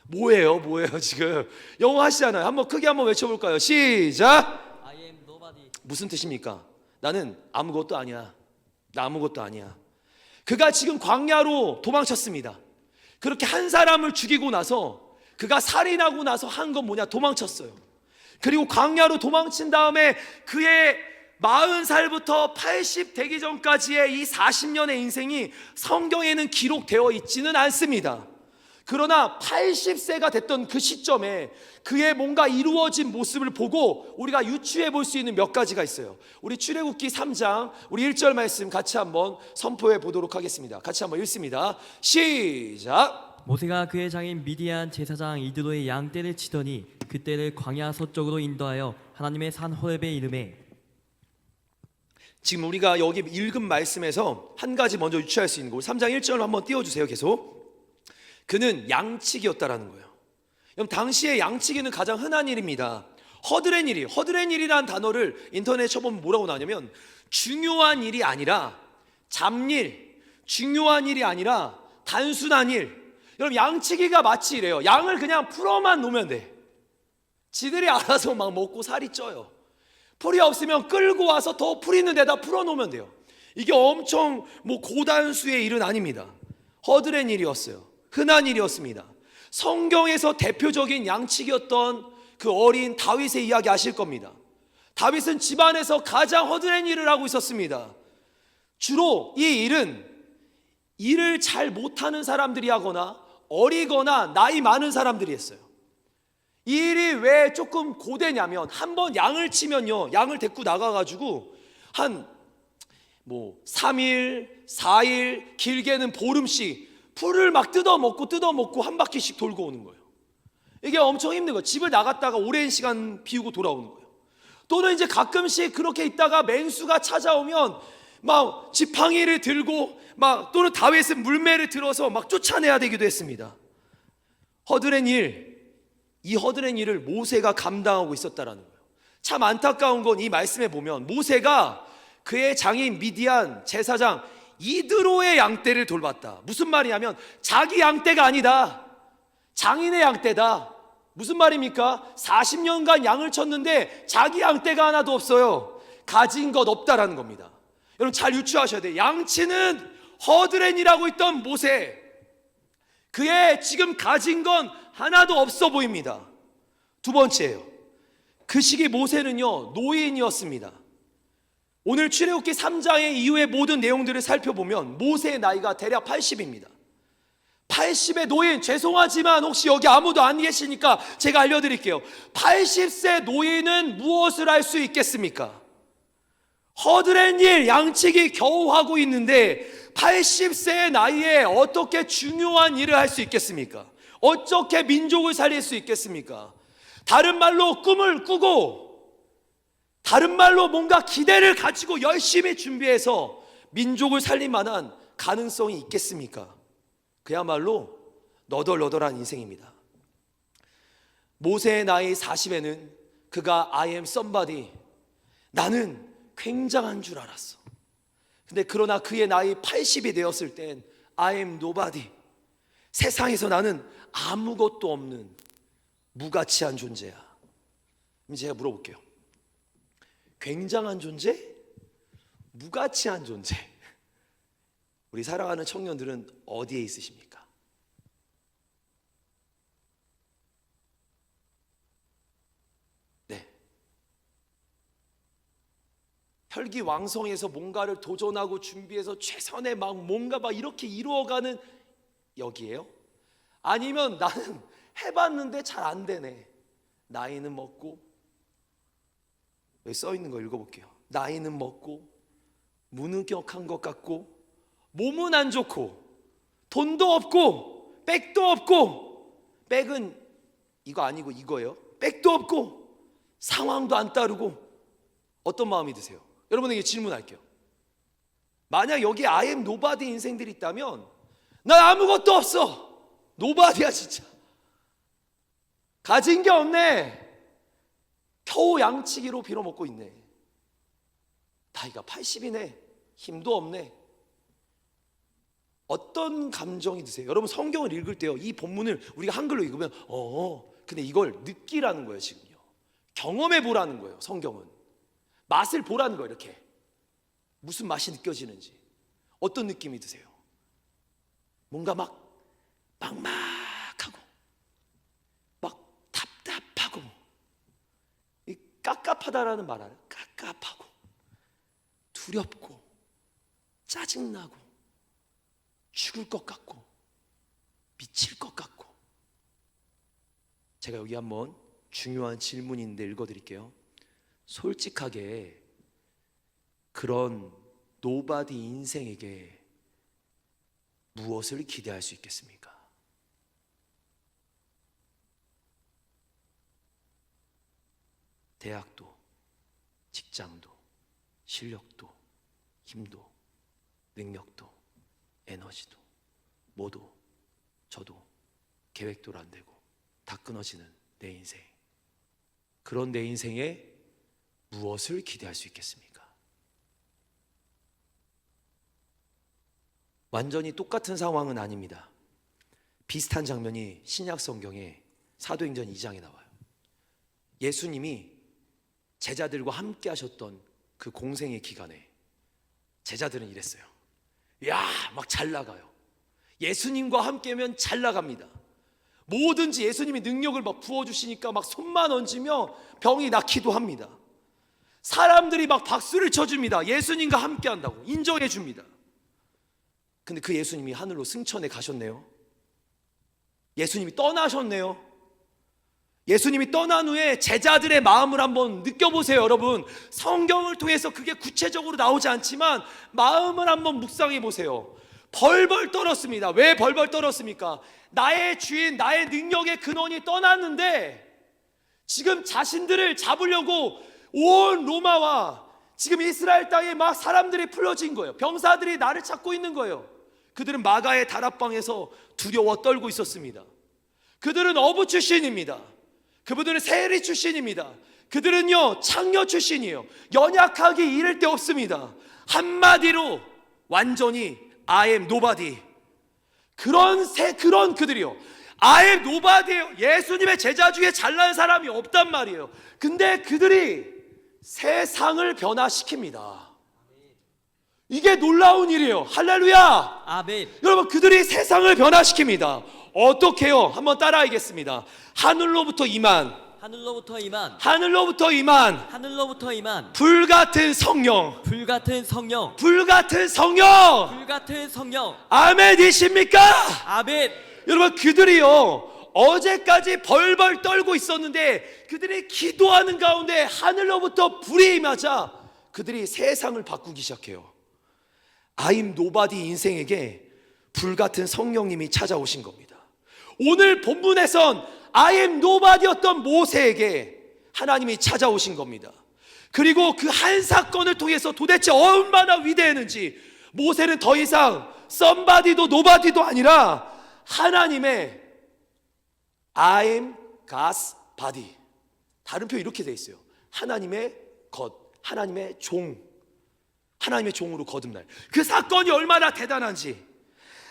뭐예요 지금? 영어 하시잖아요. 한번 크게 한번 외쳐볼까요? 시작. I am nobody. 무슨 뜻입니까? 나는 아무것도 아니야. 나 아무것도 아니야. 그가 지금 광야로 도망쳤습니다. 그렇게 한 사람을 죽이고 나서, 그가 살인하고 나서 한 건 뭐냐? 도망쳤어요. 그리고 광야로 도망친 다음에 그의 40살부터 80 되기 전까지의 이 40년의 인생이 성경에는 기록되어 있지는 않습니다. 그러나 80세가 됐던 그 시점에 그의 뭔가 이루어진 모습을 보고 우리가 유추해 볼 수 있는 몇 가지가 있어요. 우리 출애굽기 3장 우리 1절 말씀 같이 한번 선포해 보도록 하겠습니다. 같이 한번 읽습니다. 시작. 모세가 그의 장인 미디안 제사장 이드로의 양떼를 치더니 그 떼를 광야 서쪽으로 인도하여 하나님의 산 호렙에 이르매. 지금 우리가 여기 읽은 말씀에서 한 가지 먼저 유추할 수 있는 거, 3장 1절로 한번 띄워주세요. 계속. 그는 양치기였다라는 거예요. 여러분, 당시에 양치기는 가장 흔한 일입니다. 허드렛일이라는 단어를 인터넷에 쳐보면 뭐라고 나오냐면 중요한 일이 아니라 잡일, 중요한 일이 아니라 단순한 일. 여러분, 양치기가 마치 이래요. 양을 그냥 풀어만 놓으면 돼. 지들이 알아서 막 먹고 살이 쪄요. 풀이 없으면 끌고 와서 더 풀 있는 데다 풀어놓으면 돼요. 이게 엄청 고단수의 일은 아닙니다. 허드렛일이었어요. 흔한 일이었습니다. 성경에서 대표적인 양치기였던 그 어린 다윗의 이야기 아실 겁니다. 다윗은 집안에서 가장 허드렛 일을 하고 있었습니다. 주로 이 일은 일을 잘 못하는 사람들이 하거나 어리거나 나이 많은 사람들이 했어요. 이 일이 왜 조금 고되냐면, 한번 양을 치면요, 양을 데리고 나가가지고 한 3일, 4일, 길게는 보름씩 풀을 막 뜯어먹고 한 바퀴씩 돌고 오는 거예요. 이게 엄청 힘든 거예요. 집을 나갔다가 오랜 시간 비우고 돌아오는 거예요. 또는 이제 가끔씩 그렇게 있다가 맹수가 찾아오면 막 지팡이를 들고 막, 또는 다윗은 물매를 들어서 막 쫓아내야 되기도 했습니다. 이 허드렛 일을 모세가 감당하고 있었다라는 거예요. 참 안타까운 건 이 말씀에 보면 모세가 그의 장인 미디안 제사장 이드로의 양떼를 돌봤다. 무슨 말이냐면 자기 양떼가 아니다, 장인의 양떼다. 무슨 말입니까? 40년간 양을 쳤는데 자기 양떼가 하나도 없어요. 가진 것 없다라는 겁니다. 여러분 잘 유추하셔야 돼요. 양치는 허드렛이라고 있던 모세, 그의 지금 가진 건 하나도 없어 보입니다. 두 번째예요. 그 시기 모세는요, 노인이었습니다. 오늘 출애굽기 3장의 이후의 모든 내용들을 살펴보면 모세의 나이가 대략 80입니다. 80의 노인, 죄송하지만 혹시 여기 아무도 안 계시니까 제가 알려드릴게요. 80세 노인은 무엇을 할 수 있겠습니까? 허드렛 일, 양치기 겨우 하고 있는데 80세의 나이에 어떻게 중요한 일을 할 수 있겠습니까? 어떻게 민족을 살릴 수 있겠습니까? 다른 말로 꿈을 꾸고, 다른 말로 뭔가 기대를 가지고 열심히 준비해서 민족을 살릴 만한 가능성이 있겠습니까? 그야말로 너덜너덜한 인생입니다. 모세의 나이 40에는 그가 I am somebody, 나는 굉장한 줄 알았어. 근데 그러나 그의 나이 80이 되었을 땐 I am nobody, 세상에서 나는 아무것도 없는 무가치한 존재야. 그럼 제가 물어볼게요. 굉장한 존재? 무가치한 존재? 우리 사랑하는 청년들은 어디에 있으십니까? 네, 혈기왕성해서 뭔가를 도전하고 준비해서 최선의 막 뭔가 막 이렇게 이루어가는 여기에요? 아니면 나는 해봤는데 잘 안 되네, 나이는 먹고, 여기 써 있는 거 읽어볼게요. 나이는 먹고 무능력한 것 같고 몸은 안 좋고 돈도 없고 백도 없고, 백은 이거 아니고 이거예요. 백도 없고 상황도 안 따르고, 어떤 마음이 드세요? 여러분에게 질문할게요. 만약 여기 I am nobody 인생들이 있다면, 난 아무것도 없어, 노바디야 진짜, 가진 게 없네, 겨우 양치기로 빌어먹고 있네, 나이가 80이네, 힘도 없네. 어떤 감정이 드세요? 여러분 성경을 읽을 때요, 이 본문을 우리가 한글로 읽으면 근데 이걸 느끼라는 거예요. 지금요, 경험해 보라는 거예요. 성경은 맛을 보라는 거예요. 이렇게 무슨 맛이 느껴지는지, 어떤 느낌이 드세요? 뭔가 막 막막하고 막 답답하고, 이 깝깝하다라는 말 알아요? 깝깝하고 두렵고 짜증나고 죽을 것 같고 미칠 것 같고. 제가 여기 한번 중요한 질문인데 읽어드릴게요. 솔직하게 그런 노바디 인생에게 무엇을 기대할 수 있겠습니까? 대학도, 직장도, 실력도, 힘도, 능력도, 에너지도, 뭐도, 저도 계획도 안 되고 다 끊어지는 내 인생, 그런 내 인생에 무엇을 기대할 수 있겠습니까? 완전히 똑같은 상황은 아닙니다. 비슷한 장면이 신약 성경에 사도행전 2장에 나와요. 예수님이 제자들과 함께 하셨던 그 공생의 기간에 제자들은 이랬어요. 야, 막 잘 나가요. 예수님과 함께면 잘 나갑니다. 뭐든지 예수님이 능력을 막 부어주시니까 막 손만 얹으며 병이 낫기도 합니다. 사람들이 막 박수를 쳐줍니다. 예수님과 함께 한다고 인정해 줍니다. 근데 그 예수님이 하늘로 승천해 가셨네요. 예수님이 떠나셨네요. 예수님이 떠난 후에 제자들의 마음을 한번 느껴보세요. 여러분, 성경을 통해서 그게 구체적으로 나오지 않지만 마음을 한번 묵상해 보세요. 벌벌 떨었습니다. 왜 벌벌 떨었습니까? 나의 주인, 나의 능력의 근원이 떠났는데 지금 자신들을 잡으려고 온 로마와 지금 이스라엘 땅에 막 사람들이 풀려진 거예요. 병사들이 나를 찾고 있는 거예요. 그들은 마가의 다락방에서 두려워 떨고 있었습니다. 그들은 어부 출신입니다. 그분들은 세리 출신입니다. 그들은요 창녀 출신이에요. 연약하기 이를 데 없습니다. 한마디로 완전히 I am nobody. 그런 그들이요, I am nobody예요. 예수님의 제자 중에 잘난 사람이 없단 말이에요. 근데 그들이 세상을 변화시킵니다. 이게 놀라운 일이에요. 할렐루야. 아멘. 여러분, 그들이 세상을 변화시킵니다. 어떻게 해요? 한번 따라하겠습니다. 하늘로부터 임한 하늘로부터 임한 하늘로부터 임한 하늘로부터 임한 불같은 성령, 불같은 성령, 불같은 성령. 불같은 성령. 아멘이십니까? 아멘. 여러분, 그들이요 어제까지 벌벌 떨고 있었는데 그들이 기도하는 가운데 하늘로부터 불이 임하자 그들이 세상을 바꾸기 시작해요. I'm nobody 인생에게 불같은 성령님이 찾아오신 겁니다. 오늘 본문에선 I am nobody였던 모세에게 하나님이 찾아오신 겁니다. 그리고 그 한 사건을 통해서 도대체 얼마나 위대했는지, 모세는 더 이상 somebody도 nobody도 아니라 하나님의 I am God's body. 다른 표현 이렇게 돼 있어요. 하나님의 것, 하나님의 종, 하나님의 종으로 거듭날. 그 사건이 얼마나 대단한지,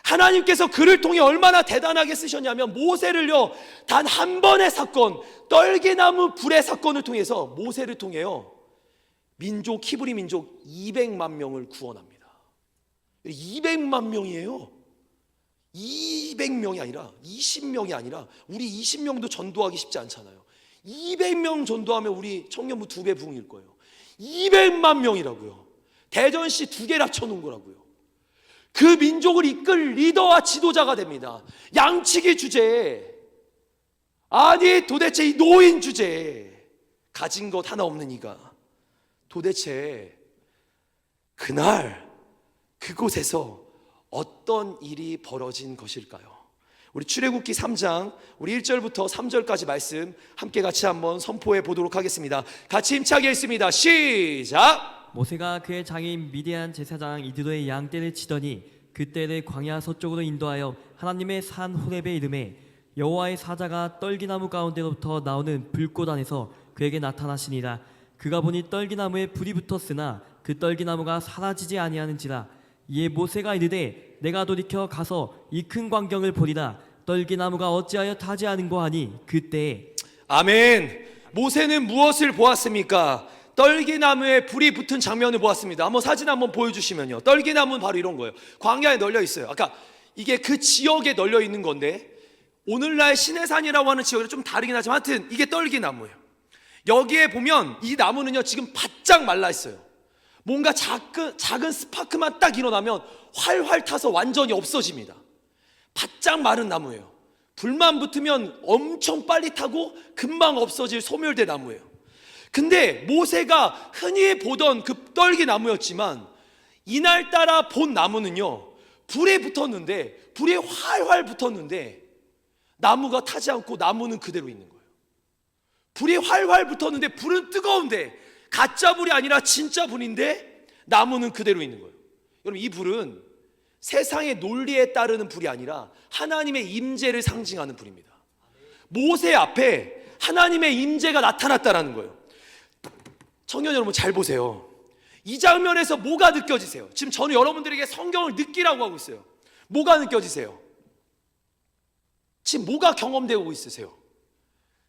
하나님께서 그를 통해 얼마나 대단하게 쓰셨냐면, 모세를요 단 한 번의 사건, 떨기나무 불의 사건을 통해서 모세를 통해요 민족, 히브리 민족 200만 명을 구원합니다. 200만 명이에요. 200명이 아니라 20명이 아니라, 우리 20명도 전도하기 쉽지 않잖아요. 200명 전도하면 우리 청년부 2배 부흥일 거예요. 200만 명이라고요. 대전시 2개를 합쳐놓은 거라고요. 그 민족을 이끌 리더와 지도자가 됩니다. 양치기 주제에, 아니 도대체 이 노인 주제에, 가진 것 하나 없는 이가 도대체 그날 그곳에서 어떤 일이 벌어진 것일까요? 우리 출애굽기 3장 우리 1절부터 3절까지 말씀 함께 같이 한번 선포해 보도록 하겠습니다. 같이 힘차게 읽습니다. 시작! 모세가 그의 장인 미디안 제사장 이드로의 양떼를 치더니 그 떼를 광야 서쪽으로 인도하여 하나님의 산 호렙에 이르매 여호와의 사자가 떨기나무 가운데로부터 나오는 불꽃 안에서 그에게 나타나시니라. 그가 보니 떨기나무에 불이 붙었으나 그 떨기나무가 사라지지 아니하는지라. 이에 모세가 이르되 내가 돌이켜 가서 이 큰 광경을 보리라. 떨기나무가 어찌하여 타지 않은고 하니 그때에. 아멘. 모세는 무엇을 보았습니까? 떨기나무에 불이 붙은 장면을 보았습니다. 한번 사진 한번 보여주시면요, 떨기나무는 바로 이런 거예요. 광야에 널려 있어요. 아까 이게 그 지역에 널려 있는 건데, 오늘날 시내산이라고 하는 지역이 좀 다르긴 하지만 하여튼 이게 떨기나무예요. 여기에 보면 이 나무는요 지금 바짝 말라 있어요. 뭔가 작은 스파크만 딱 일어나면 활활 타서 완전히 없어집니다. 바짝 마른 나무예요. 불만 붙으면 엄청 빨리 타고 금방 없어질 소멸된 나무예요. 근데 모세가 흔히 보던 그 떨기나무였지만 이날따라 본 나무는요 불에 붙었는데, 불이 활활 붙었는데 나무가 타지 않고 나무는 그대로 있는 거예요. 불이 활활 붙었는데 불은 뜨거운데, 가짜 불이 아니라 진짜 불인데 나무는 그대로 있는 거예요. 여러분, 이 불은 세상의 논리에 따르는 불이 아니라 하나님의 임재를 상징하는 불입니다. 모세 앞에 하나님의 임재가 나타났다라는 거예요. 청년 여러분, 잘 보세요. 이 장면에서 뭐가 느껴지세요? 지금 저는 여러분들에게 성경을 느끼라고 하고 있어요. 뭐가 느껴지세요? 지금 뭐가 경험되고 있으세요?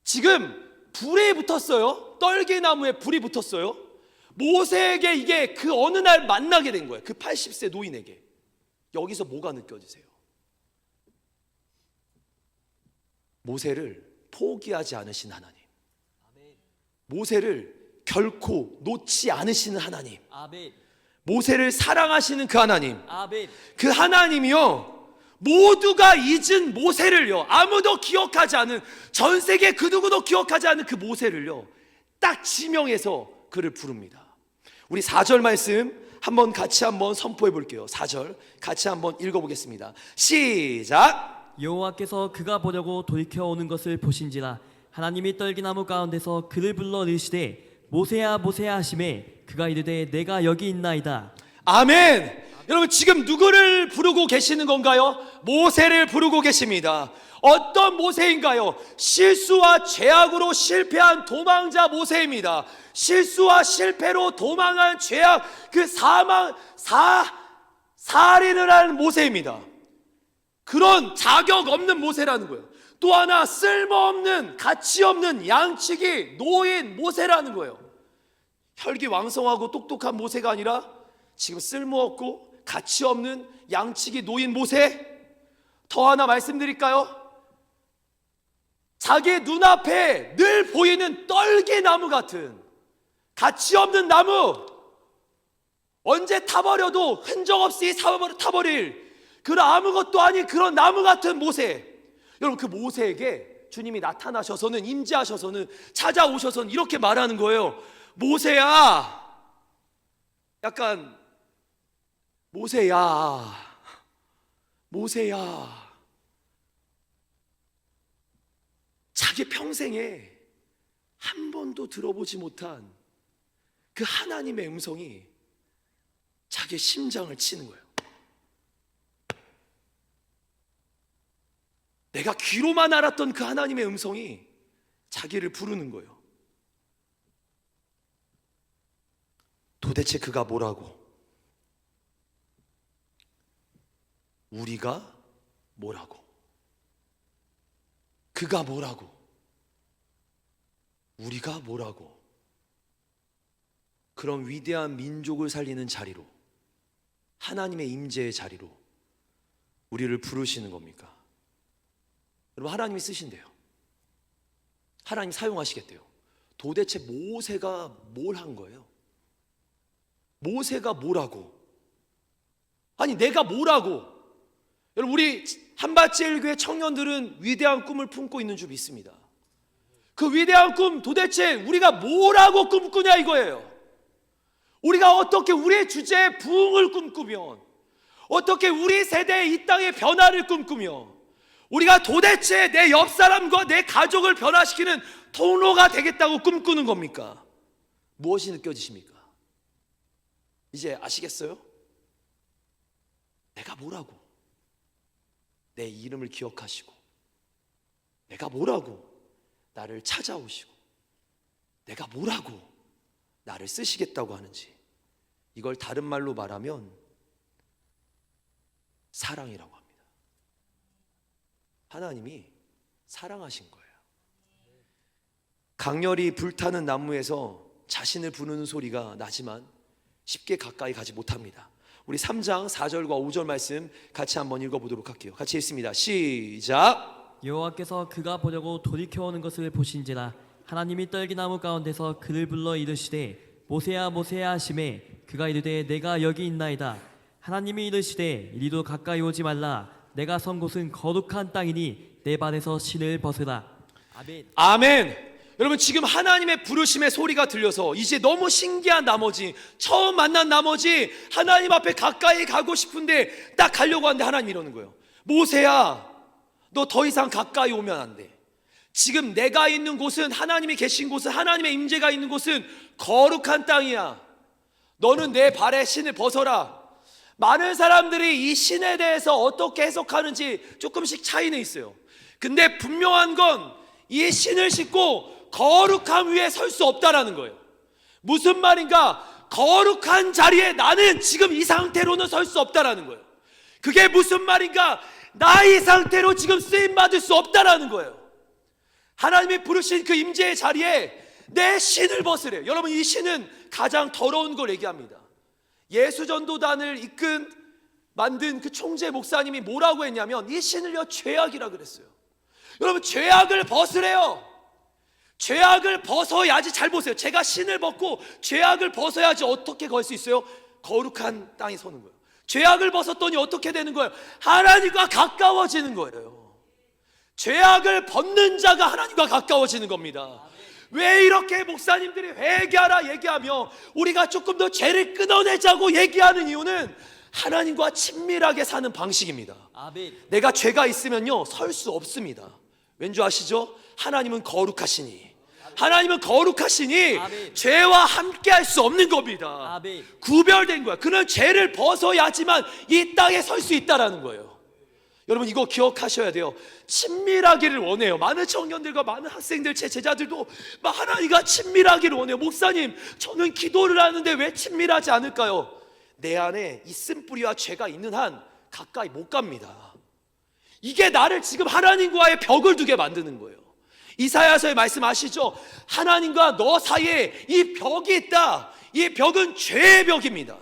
지금 불에 붙었어요. 떨기나무에 불이 붙었어요. 모세에게 이게 그 어느 날 만나게 된 거예요. 그 80세 노인에게. 여기서 뭐가 느껴지세요? 모세를 포기하지 않으신 하나님, 모세를 결코 놓지 않으시는 하나님, 아멘. 모세를 사랑하시는 그 하나님, 아멘. 그 하나님이요 모두가 잊은 모세를요, 아무도 기억하지 않은, 전 세계 그 누구도 기억하지 않는 그 모세를요 딱 지명해서 그를 부릅니다. 우리 4절 말씀 같이 한번 선포해 볼게요. 4절 같이 한번 읽어보겠습니다. 시작. 여호와께서 그가 보려고 돌이켜 오는 것을 보신지라 하나님이 떨기나무 가운데서 그를 불러 이르시되 모세야 모세야 하시매 그가 이르되 내가 여기 있나이다. 아멘. 여러분, 지금 누구를 부르고 계시는 건가요? 모세를 부르고 계십니다. 어떤 모세인가요? 실수와 죄악으로 실패한 도망자 모세입니다. 실수와 실패로 도망한 죄악, 그 살인을 한 모세입니다. 그런 자격 없는 모세라는 거예요. 또 하나, 쓸모없는, 가치없는 양치기 노인 모세라는 거예요. 혈기왕성하고 똑똑한 모세가 아니라 지금 쓸모없고 가치없는 양치기 노인 모세. 더 하나 말씀드릴까요? 자기 눈앞에 늘 보이는 떨기나무 같은 가치없는 나무, 언제 타버려도 흔적 없이 타버릴 그런 아무것도 아닌 그런 나무 같은 모세. 여러분, 그 모세에게 주님이 나타나셔서는, 임재하셔서는, 찾아오셔서는 이렇게 말하는 거예요. 모세야, 약간 모세야 자기 평생에 한 번도 들어보지 못한 그 하나님의 음성이 자기의 심장을 치는 거예요. 내가 귀로만 알았던 그 하나님의 음성이 자기를 부르는 거예요. 도대체 그가 뭐라고? 우리가 뭐라고? 그가 뭐라고? 우리가 뭐라고? 그런 위대한 민족을 살리는 자리로, 하나님의 임재의 자리로 우리를 부르시는 겁니까? 여러분, 하나님이 쓰신대요. 하나님 사용하시겠대요. 도대체 모세가 뭘 한 거예요? 모세가 뭐라고? 아니, 내가 뭐라고? 여러분, 우리 한밭제일교회 청년들은 위대한 꿈을 품고 있는 줄 믿습니다. 그 위대한 꿈, 도대체 우리가 뭐라고 꿈꾸냐 이거예요. 우리가 어떻게 우리의 주제에 부흥을 꿈꾸면, 어떻게 우리 세대의 이 땅의 변화를 꿈꾸며, 우리가 도대체 내 옆 사람과 내 가족을 변화시키는 통로가 되겠다고 꿈꾸는 겁니까? 무엇이 느껴지십니까? 이제 아시겠어요? 내가 뭐라고? 내 이름을 기억하시고, 내가 뭐라고 나를 찾아오시고, 내가 뭐라고 나를 쓰시겠다고 하는지, 이걸 다른 말로 말하면 사랑이라고 합니다. 하나님이 사랑하신 거예요. 강렬히 불타는 나무에서 자신을 부르는 소리가 나지만 쉽게 가까이 가지 못합니다. 우리 3장 4절과 5절 말씀 같이 한번 읽어보도록 할게요. 같이 읽습니다. 시작. 여호와께서 그가 보려고 돌이켜 오는 것을 보신지라 하나님이 떨기나무 가운데서 그를 불러 이르시되 모세야 모세야 하시매 그가 이르되 내가 여기 있나이다. 하나님이 이르시되 이리로 가까이 오지 말라. 내가 선 곳은 거룩한 땅이니 내 발에서 신을 벗으라. 아멘. 아멘. 여러분, 지금 하나님의 부르심의 소리가 들려서 이제 너무 신기한 나머지, 처음 만난 나머지 하나님 앞에 가까이 가고 싶은데 딱 가려고 하는데 하나님이 이러는 거예요. 모세야, 너 더 이상 가까이 오면 안 돼. 지금 내가 있는 곳은, 하나님이 계신 곳은, 하나님의 임재가 있는 곳은 거룩한 땅이야. 너는 내 발에 신을 벗어라. 많은 사람들이 이 신에 대해서 어떻게 해석하는지 조금씩 차이는 있어요. 근데 분명한 건 이 신을 신고 거룩함 위에 설 수 없다라는 거예요. 무슨 말인가? 거룩한 자리에 나는 지금 이 상태로는 설 수 없다라는 거예요. 그게 무슨 말인가? 나 이 상태로 지금 쓰임받을 수 없다라는 거예요. 하나님이 부르신 그 임재의 자리에 내 신을 벗으래요. 여러분, 이 신은 가장 더러운 걸 얘기합니다. 예수전도단을 만든 그 총재 목사님이 뭐라고 했냐면 이 신을요 죄악이라 그랬어요. 여러분, 죄악을 벗으래요. 죄악을 벗어야지. 잘 보세요. 제가 신을 벗고 죄악을 벗어야지 어떻게 걸 수 있어요? 거룩한 땅에 서는 거예요. 죄악을 벗었더니 어떻게 되는 거예요? 하나님과 가까워지는 거예요. 죄악을 벗는 자가 하나님과 가까워지는 겁니다. 왜 이렇게 목사님들이 회개하라 얘기하며 우리가 조금 더 죄를 끊어내자고 얘기하는 이유는 하나님과 친밀하게 사는 방식입니다. 아멘. 내가 죄가 있으면요 설 수 없습니다. 왠지 아시죠? 하나님은 거룩하시니, 하나님은 거룩하시니 아멘. 죄와 함께 할 수 없는 겁니다. 아멘. 구별된 거야. 그는 죄를 벗어야지만 이 땅에 설 수 있다라는 거예요. 여러분 이거 기억하셔야 돼요. 친밀하기를 원해요. 많은 청년들과 많은 학생들, 제 제자들도 막 하나님과 친밀하기를 원해요. 목사님, 저는 기도를 하는데 왜 친밀하지 않을까요? 내 안에 있음 뿌리와 죄가 있는 한 가까이 못 갑니다. 이게 나를 지금 하나님과의 벽을 두게 만드는 거예요. 이사야서의 말씀 아시죠? 하나님과 너 사이에 이 벽이 있다. 이 벽은 죄의 벽입니다.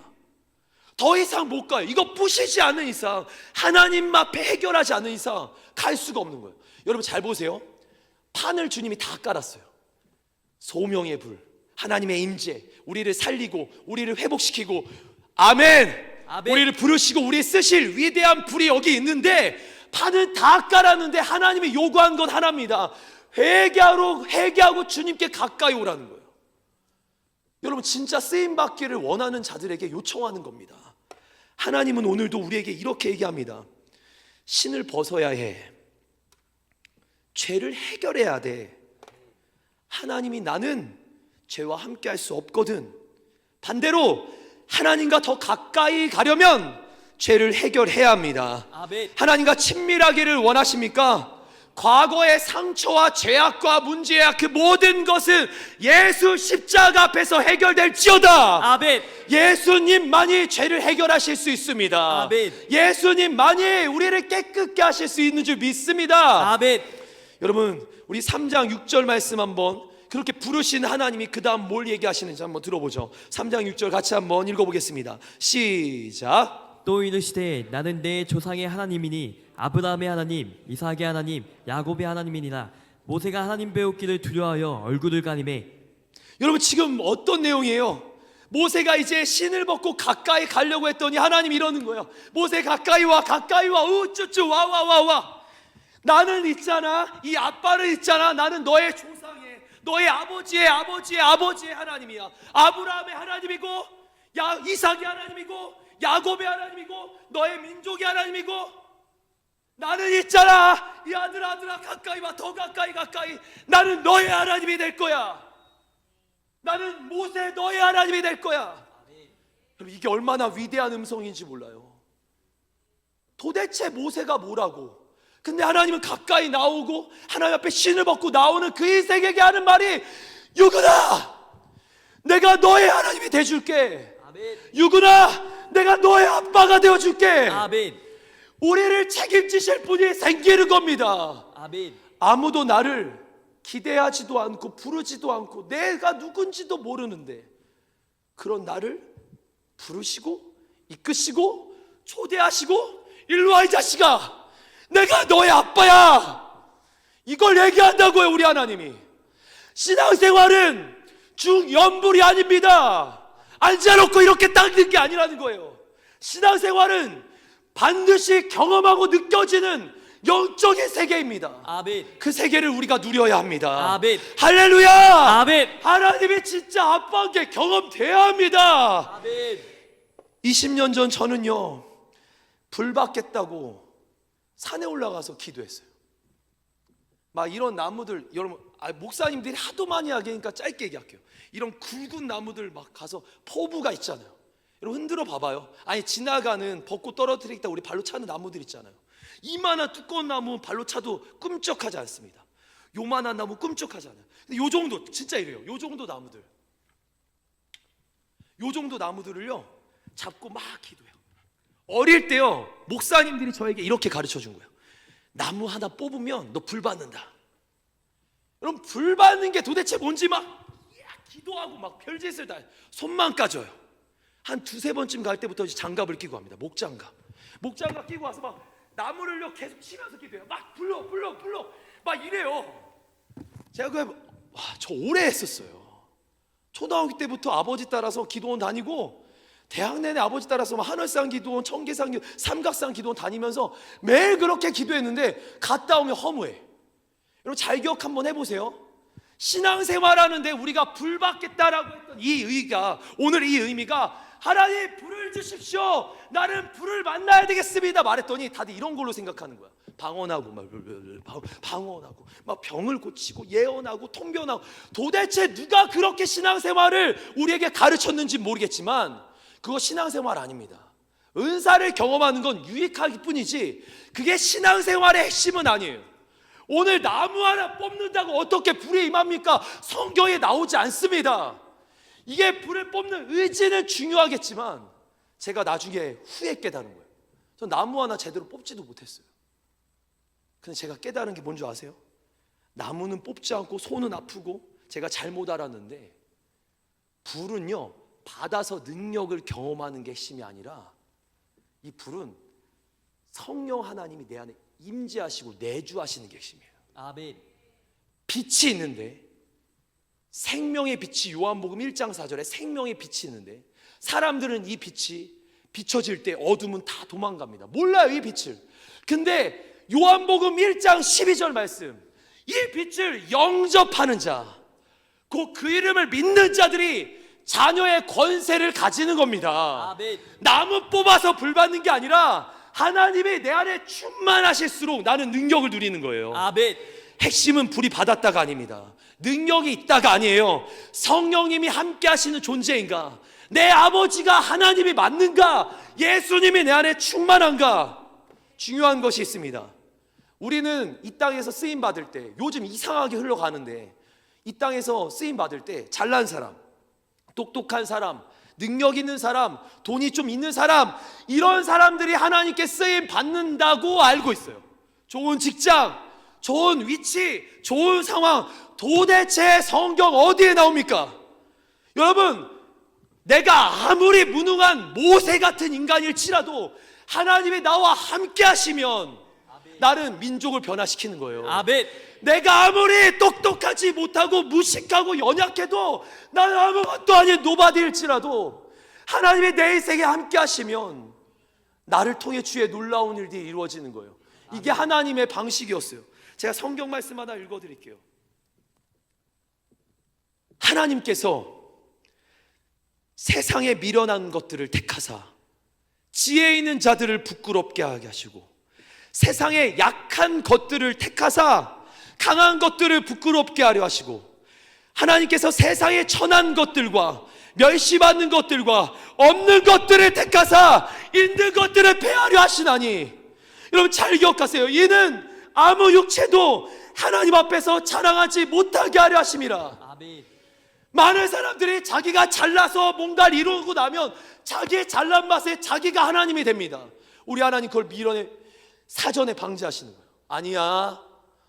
더 이상 못 가요. 이거 부시지 않는 이상, 하나님 앞에 해결하지 않는 이상 갈 수가 없는 거예요. 여러분 잘 보세요. 판을 주님이 다 깔았어요. 소명의 불, 하나님의 임재, 우리를 살리고 우리를 회복시키고, 아멘. 아멘. 우리를 부르시고 우리 쓰실 위대한 불이 여기 있는데 판은 다 깔았는데 하나님이 요구한 건 하나입니다. 회개하고 주님께 가까이 오라는 거예요. 여러분 진짜 쓰임받기를 원하는 자들에게 요청하는 겁니다. 하나님은 오늘도 우리에게 이렇게 얘기합니다. 신을 벗어야 해. 죄를 해결해야 돼. 하나님이 나는 죄와 함께 할 수 없거든. 반대로 하나님과 더 가까이 가려면 죄를 해결해야 합니다. 아멘. 하나님과 친밀하기를 원하십니까? 과거의 상처와 죄악과 문제야 그 모든 것은 예수 십자가 앞에서 해결될지어다. 아멘. 예수님만이 죄를 해결하실 수 있습니다. 아멘. 예수님만이 우리를 깨끗게 하실 수 있는 줄 믿습니다. 아멘. 여러분 우리 3장 6절 말씀 한번, 그렇게 부르신 하나님이 그 다음 뭘 얘기하시는지 한번 들어보죠. 3장 6절 같이 한번 읽어보겠습니다. 시작. 또 이르시되 나는 내 조상의 하나님이니 아브라함의 하나님, 이삭의 하나님, 야곱의 하나님이니라. 모세가 하나님 배웠기를 두려워하여 얼굴을 가리매. 여러분 지금 어떤 내용이에요? 모세가 이제 신을 벗고 가까이 가려고 했더니 하나님이 이러는 거예요. 모세 가까이 와, 가까이 와, 우쭈쭈 와. 나는 있잖아, 이 아빠는 있잖아, 나는 너의 조상의, 너의 아버지의 하나님이야. 아브라함의 하나님이고, 이삭의 하나님이고, 야곱의 하나님이고, 너의 민족의 하나님이고, 나는 있잖아, 이 아들아 가까이 와, 더 가까이. 나는 너의 하나님이 될 거야. 나는 모세 너의 하나님이 될 거야. 그럼 이게 얼마나 위대한 음성인지 몰라요. 도대체 모세가 뭐라고? 근데 하나님은 가까이 나오고 하나님 앞에 신을 벗고 나오는 그 인생에게 하는 말이, 유근아, 내가 너의 하나님이 돼줄게. 아멘. 유근아, 내가 너의 아빠가 되어줄게. 아멘. 우리를 책임지실 분이 생기는 겁니다. 아멘. 아무도 나를 기대하지도 않고 부르지도 않고 내가 누군지도 모르는데 그런 나를 부르시고 이끄시고 초대하시고, 일로 와 이 자식아, 내가 너의 아빠야. 이걸 얘기한다고요 우리 하나님이. 신앙생활은 중연불이 아닙니다. 앉아놓고 이렇게 닦는 게 아니라는 거예요. 신앙생활은 반드시 경험하고 느껴지는 영적인 세계입니다. 아멘. 그 세계를 우리가 누려야 합니다. 아멘. 할렐루야. 아멘. 하나님이 진짜 아빠인 게 경험돼야 합니다. 아멘. 20년 전 저는요, 불 받겠다고 산에 올라가서 기도했어요. 막 이런 나무들, 여러분 목사님들이 하도 많이 하니까 짧게 얘기할게요. 이런 굵은 나무들 막 가서 포부가 있잖아요. 여러분 흔들어 봐봐요. 아니 지나가는 벚꽃 떨어뜨리겠다 우리 발로 차는 나무들 있잖아요. 이만한 두꺼운 나무 발로 차도 꿈쩍하지 않습니다. 요만한 나무 꿈쩍하잖아요. 근데 요 정도 진짜 이래요. 요 정도 나무들을요 잡고 막 기도해요. 어릴 때요 목사님들이 저에게 이렇게 가르쳐 준 거예요. 나무 하나 뽑으면 너 불 받는다. 여러분 불 받는 게 도대체 뭔지 막 기도하고 막 별짓을 다 해요. 손만 까져요. 한 두세 번쯤 갈 때부터 이제 장갑을 끼고 합니다. 목장갑 끼고 와서 막 나무를요 계속 치면서 기도해요. 막 불러 막 이래요. 제가 저 오래 했었어요. 초등학교 때부터 아버지 따라서 기도원 다니고 대학 내내 아버지 따라서 하늘산 기도원, 청계산 기도원, 삼각산 기도원 다니면서 매일 그렇게 기도했는데 갔다 오면 허무해. 여러분 잘 기억 한번 해보세요. 신앙생활하는데 우리가 불 받겠다라고 했던 이 의가, 오늘 이 의미가 하나님 불을 주십시오, 나는 불을 만나야 되겠습니다 말했더니 다들 이런 걸로 생각하는 거야. 방언하고 방언하고 막 병을 고치고 예언하고 통변하고. 도대체 누가 그렇게 신앙생활을 우리에게 가르쳤는지 모르겠지만 그거 신앙생활 아닙니다. 은사를 경험하는 건 유익하기 뿐이지 그게 신앙생활의 핵심은 아니에요. 오늘 나무 하나 뽑는다고 어떻게 불이 임합니까? 성경에 나오지 않습니다. 이게 불을 뽑는 의지는 중요하겠지만 제가 나중에 후에 깨달은 거예요. 전 나무 하나 제대로 뽑지도 못했어요. 근데 제가 깨달은 게 뭔지 아세요? 나무는 뽑지 않고 손은 아프고 제가 잘못 알았는데 불은요, 받아서 능력을 경험하는 게 핵심이 아니라 이 불은 성령 하나님이 내 안에 임재하시고 내주하시는 게 핵심이에요. 아멘. 빛이 있는데, 생명의 빛이 요한복음 1장 4절에 생명의 빛이 있는데 사람들은 이 빛이 비춰질 때 어둠은 다 도망갑니다. 몰라요 이 빛을. 근데 요한복음 1장 12절 말씀, 이 빛을 영접하는 자, 곧 그 이름을 믿는 자들이 자녀의 권세를 가지는 겁니다. 아멘. 나무 뽑아서 불 받는 게 아니라 하나님이 내 안에 충만하실수록 나는 능력을 누리는 거예요. 아멘. 핵심은 불이 받았다가 아닙니다. 능력이 있다가 아니에요. 성령님이 함께 하시는 존재인가? 내 아버지가 하나님이 맞는가? 예수님이 내 안에 충만한가? 중요한 것이 있습니다. 우리는 이 땅에서 쓰임 받을 때, 요즘 이상하게 흘러가는데, 이 땅에서 쓰임 받을 때 잘난 사람, 똑똑한 사람, 능력 있는 사람, 돈이 좀 있는 사람, 이런 사람들이 하나님께 쓰임 받는다고 알고 있어요. 좋은 직장, 좋은 위치, 좋은 상황. 도대체 성경 어디에 나옵니까? 여러분, 내가 아무리 무능한 모세 같은 인간일지라도 하나님이 나와 함께 하시면 나는 민족을 변화시키는 거예요. 아멘. 내가 아무리 똑똑하지 못하고 무식하고 연약해도 나는 아무것도 아닌 노바디일지라도 하나님이 내 인생에 함께 하시면 나를 통해 주의 놀라운 일들이 이루어지는 거예요. 이게 하나님의 방식이었어요. 제가 성경 말씀 하나 읽어드릴게요. 하나님께서 세상에 미련한 것들을 택하사 지혜 있는 자들을 부끄럽게 하게 하시고 세상에 약한 것들을 택하사 강한 것들을 부끄럽게 하려 하시고 하나님께서 세상에 천한 것들과 멸시받는 것들과 없는 것들을 택하사 있는 것들을 폐하려 하시나니, 여러분 잘 기억하세요. 이는 아무 육체도 하나님 앞에서 자랑하지 못하게 하려 하심이라. 아멘. 많은 사람들이 자기가 잘나서 뭔가를 이루고 나면 자기의 잘난 맛에 자기가 하나님이 됩니다. 우리 하나님 그걸 미련에 사전에 방지하시는 거예요. 아니야,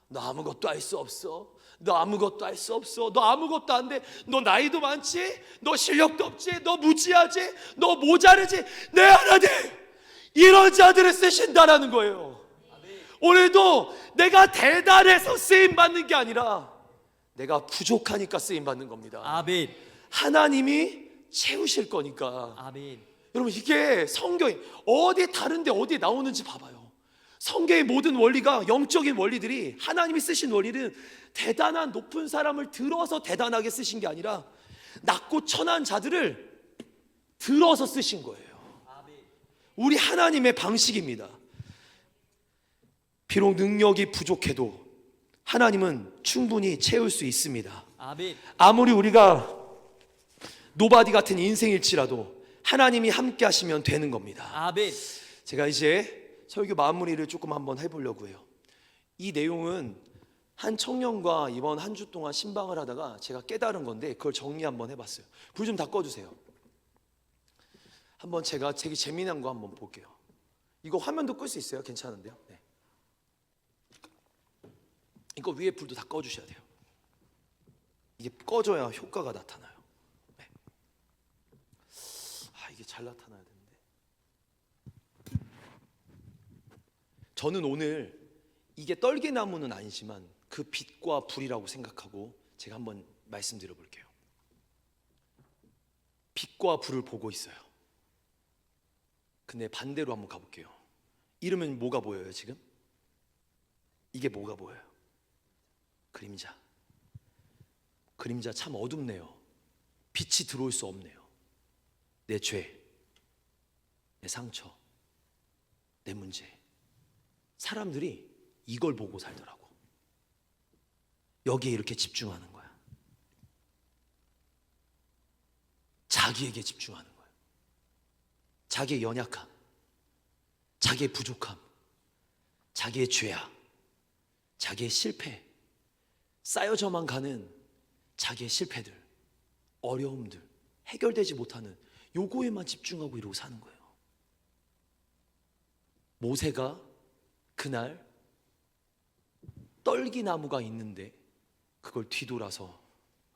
너 아무것도 할 수 없어. 너 아무것도 할 수 없어. 너 아무것도 안 돼. 너 나이도 많지? 너 실력도 없지? 너 무지하지? 너 모자르지? 내 하나님, 이런 자들을 쓰신다라는 거예요. 오늘도 내가 대단해서 쓰임받는 게 아니라 내가 부족하니까 쓰임받는 겁니다. 아멘. 하나님이 채우실 거니까. 아멘. 여러분 이게 성경이 어디 다른데 어디 나오는지 봐봐요. 성경의 모든 원리가, 영적인 원리들이, 하나님이 쓰신 원리는 대단한 높은 사람을 들어서 대단하게 쓰신 게 아니라 낮고 천한 자들을 들어서 쓰신 거예요. 우리 하나님의 방식입니다. 비록 능력이 부족해도 하나님은 충분히 채울 수 있습니다. 아멘. 아무리 우리가 노바디 같은 인생일지라도 하나님이 함께 하시면 되는 겁니다. 아멘. 제가 이제 설교 마무리를 조금 한번 해보려고 해요. 이 내용은 한 청년과 이번 한 주 동안 신방을 하다가 제가 깨달은 건데 그걸 정리 한번 해봤어요. 불 좀 다 꺼주세요. 한번 제가 되게 재미난 거 한번 볼게요. 이거 화면도 끌 수 있어요? 괜찮은데요? 네. 이거 위에 불도 다 꺼주셔야 돼요. 이게 꺼져야 효과가 나타나요. 네. 이게 잘 나타나야 되는데. 저는 오늘 이게 떨기나무는 아니지만 그 빛과 불이라고 생각하고 제가 한번 말씀드려 볼게요. 빛과 불을 보고 있어요. 근데 반대로 한번 가볼게요. 이러면 뭐가 보여요 지금? 이게 뭐가 보여요? 그림자. 그림자 참 어둡네요. 빛이 들어올 수 없네요. 내 죄, 내 상처, 내 문제. 사람들이 이걸 보고 살더라고. 여기에 이렇게 집중하는 거야. 자기에게 집중하는 거야. 자기의 연약함, 자기의 부족함, 자기의 죄악, 자기의 실패, 쌓여져만 가는 자기의 실패들, 어려움들, 해결되지 못하는 요거에만 집중하고 이러고 사는 거예요. 모세가 그날 떨기나무가 있는데 그걸 뒤돌아서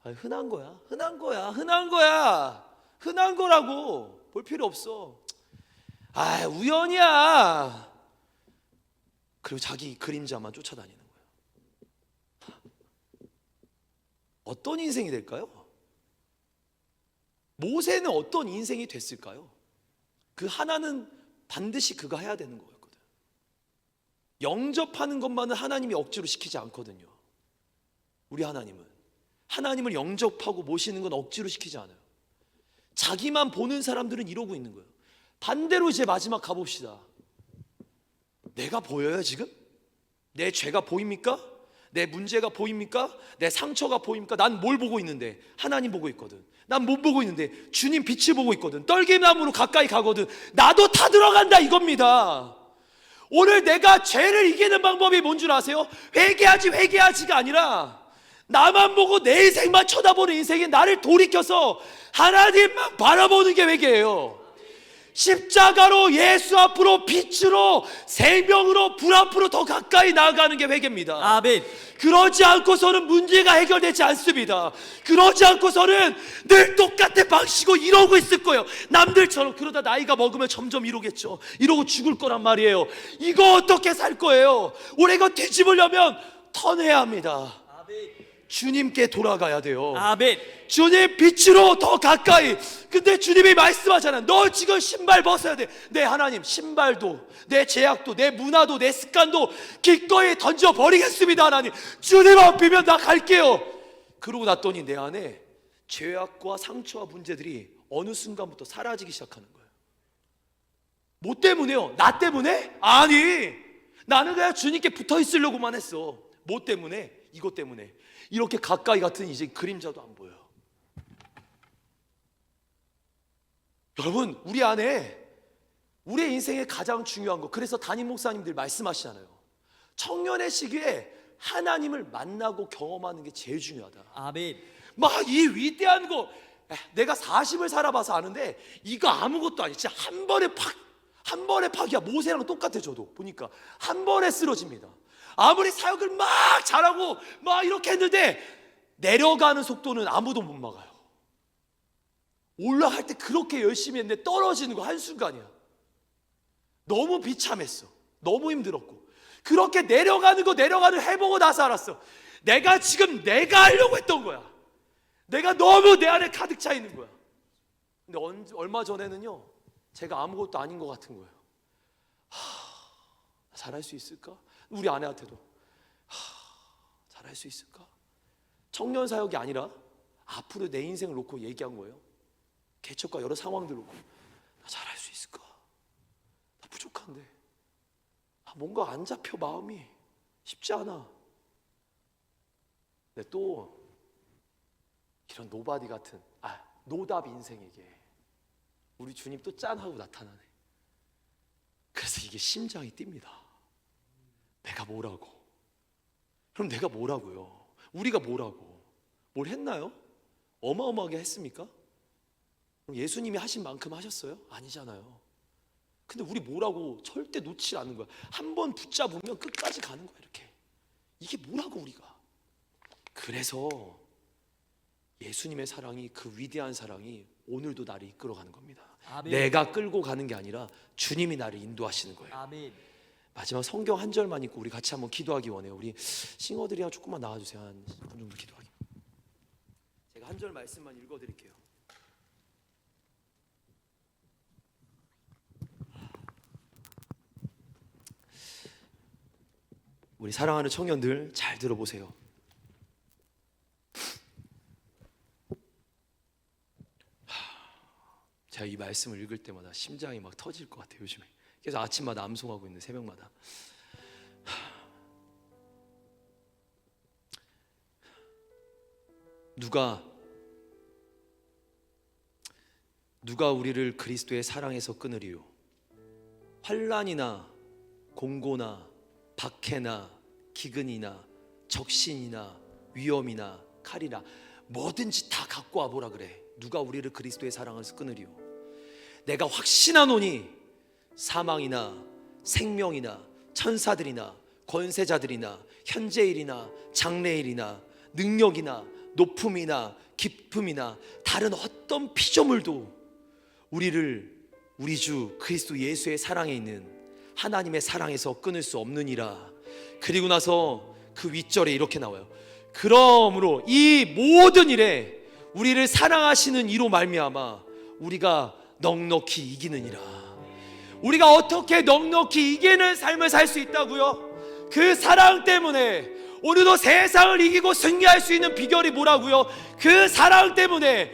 흔한 거야, 흔한 거야, 흔한 거야, 흔한 거라고 볼 필요 없어. 우연이야. 그리고 자기 그림자만 쫓아다니는 거예요. 어떤 인생이 될까요? 모세는 어떤 인생이 됐을까요? 그 하나는 반드시 그가 해야 되는 거였거든. 영접하는 것만은 하나님이 억지로 시키지 않거든요. 우리 하나님을 영접하고 모시는 건 억지로 시키지 않아요. 자기만 보는 사람들은 이러고 있는 거예요. 반대로 이제 마지막 가봅시다. 내가 보여요 지금? 내 죄가 보입니까? 내 문제가 보입니까? 내 상처가 보입니까? 난 뭘 보고 있는데? 하나님 보고 있거든. 난 못 보고 있는데 주님 빛을 보고 있거든. 떨기나무로 가까이 가거든. 나도 타 들어간다 이겁니다. 오늘 내가 죄를 이기는 방법이 뭔 줄 아세요? 회개하지가 아니라 나만 보고 내 인생만 쳐다보는 인생이 나를 돌이켜서 하나님만 바라보는 게 회개예요. 십자가로 예수 앞으로 빛으로 생명으로 불 앞으로 더 가까이 나아가는 게 회개입니다. 아멘. 그러지 않고서는 문제가 해결되지 않습니다. 그러지 않고서는 늘 똑같은 방식으로 이러고 있을 거예요. 남들처럼. 그러다 나이가 먹으면 점점 이러겠죠. 이러고 죽을 거란 말이에요. 이거 어떻게 살 거예요? 올해 이거 뒤집으려면 턴해야 합니다. 주님께 돌아가야 돼요. 아멘. 주님 빛으로 더 가까이. 근데 주님이 말씀하잖아요. 너 지금 신발 벗어야 돼. 내 하나님 신발도 내 제약도 내 문화도 내 습관도 기꺼이 던져버리겠습니다. 하나님 주님 앞이면 나 갈게요. 그러고 났더니 내 안에 죄악과 상처와 문제들이 어느 순간부터 사라지기 시작하는 거예요. 뭐 때문에요? 나 때문에? 아니, 나는 그냥 주님께 붙어 있으려고만 했어. 뭐 때문에? 이것 때문에. 이렇게 가까이 같은 이제 그림자도 안 보여요. 여러분, 우리 안에 우리의 인생에 가장 중요한 거, 그래서 담임 목사님들 말씀하시잖아요. 청년의 시기에 하나님을 만나고 경험하는 게 제일 중요하다. 아멘. 막 이 위대한 거, 내가 40을 살아봐서 아는데 이거 아무것도 아니야. 진짜 한 번에 파기야. 모세랑 똑같아. 저도 보니까 한 번에 쓰러집니다. 아무리 사역을 막 잘하고 막 이렇게 했는데 내려가는 속도는 아무도 못 막아요. 올라갈 때 그렇게 열심히 했는데 떨어지는 거 한순간이야. 너무 비참했어. 너무 힘들었고. 그렇게 내려가는 해보고 나서 알았어. 내가 지금 내가 하려고 했던 거야. 내가 너무 내 안에 가득 차 있는 거야. 근데 얼마 전에는요, 제가 아무것도 아닌 것 같은 거예요. 잘할 수 있을까? 우리 아내한테도 잘할 수 있을까? 청년 사역이 아니라 앞으로 내 인생을 놓고 얘기한 거예요. 개척과 여러 상황들 놓고 나 잘할 수 있을까? 나 부족한데 뭔가 안 잡혀. 마음이 쉽지 않아. 근데 또 이런 노바디 같은 노답 인생에게 우리 주님 또 짠하고 나타나네. 그래서 이게 심장이 뜁니다. 내가 뭐라고? 그럼 내가 뭐라고요? 우리가 뭐라고? 뭘 했나요? 어마어마하게 했습니까? 그럼 예수님이 하신 만큼 하셨어요? 아니잖아요. 근데 우리 뭐라고 절대 놓지 않는 거야. 한 번 붙잡으면 끝까지 가는 거야. 이렇게. 이게 뭐라고 우리가. 그래서 예수님의 사랑이, 그 위대한 사랑이 오늘도 나를 이끌어가는 겁니다. 아멘. 내가 끌고 가는 게 아니라 주님이 나를 인도하시는 거예요. 아멘. 마지막 성경 한 절만 읽고 우리 같이 한번 기도하기 원해요. 우리 싱어들이랑 조금만 나와주세요. 한 10분 정도 기도하기. 제가 한 절 말씀만 읽어드릴게요. 우리 사랑하는 청년들 잘 들어보세요. 제가 이 말씀을 읽을 때마다 심장이 막 터질 것 같아요. 요즘에 그래서 아침마다 암송하고 있는 새벽마다. 누가 우리를 그리스도의 사랑에서 끊으리요? 환난이나 공고나 박해나 기근이나 적신이나 위험이나 칼이나 뭐든지 다 갖고 와보라 그래. 누가 우리를 그리스도의 사랑에서 끊으리요? 내가 확신하노니 사망이나 생명이나 천사들이나 권세자들이나 현재일이나 장래일이나 능력이나 높음이나 깊음이나 다른 어떤 피조물도 우리 주 그리스도 예수의 사랑에 있는 하나님의 사랑에서 끊을 수 없느니라. 그리고 나서 그 윗절에 이렇게 나와요. 그러므로 이 모든 일에 우리를 사랑하시는 이로 말미암아 우리가 넉넉히 이기느니라. 우리가 어떻게 넉넉히 이기는 삶을 살 수 있다고요? 그 사랑 때문에 오늘도 세상을 이기고 승리할 수 있는 비결이 뭐라고요? 그 사랑 때문에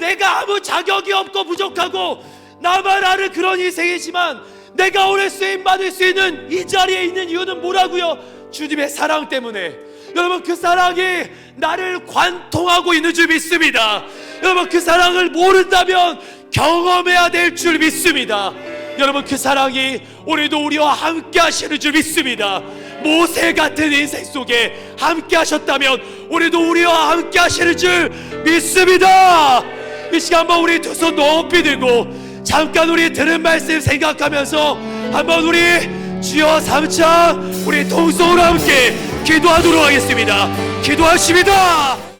내가 아무 자격이 없고 부족하고 나만 아는 그런 인생이지만 내가 오늘 쓰임받을 수 있는 이 자리에 있는 이유는 뭐라고요? 주님의 사랑 때문에. 여러분, 그 사랑이 나를 관통하고 있는 줄 믿습니다. 여러분, 그 사랑을 모른다면 경험해야 될 줄 믿습니다. 여러분, 그 사랑이 오늘도 우리와 함께 하시는 줄 믿습니다. 모세 같은 인생 속에 함께 하셨다면 오늘도 우리와 함께 하시는 줄 믿습니다. 이 시간 한번 우리 두 손 높이 들고 잠깐 우리 들은 말씀 생각하면서 한번 우리 주여 삼창 우리 통성으로 함께 기도하도록 하겠습니다. 기도하십니다.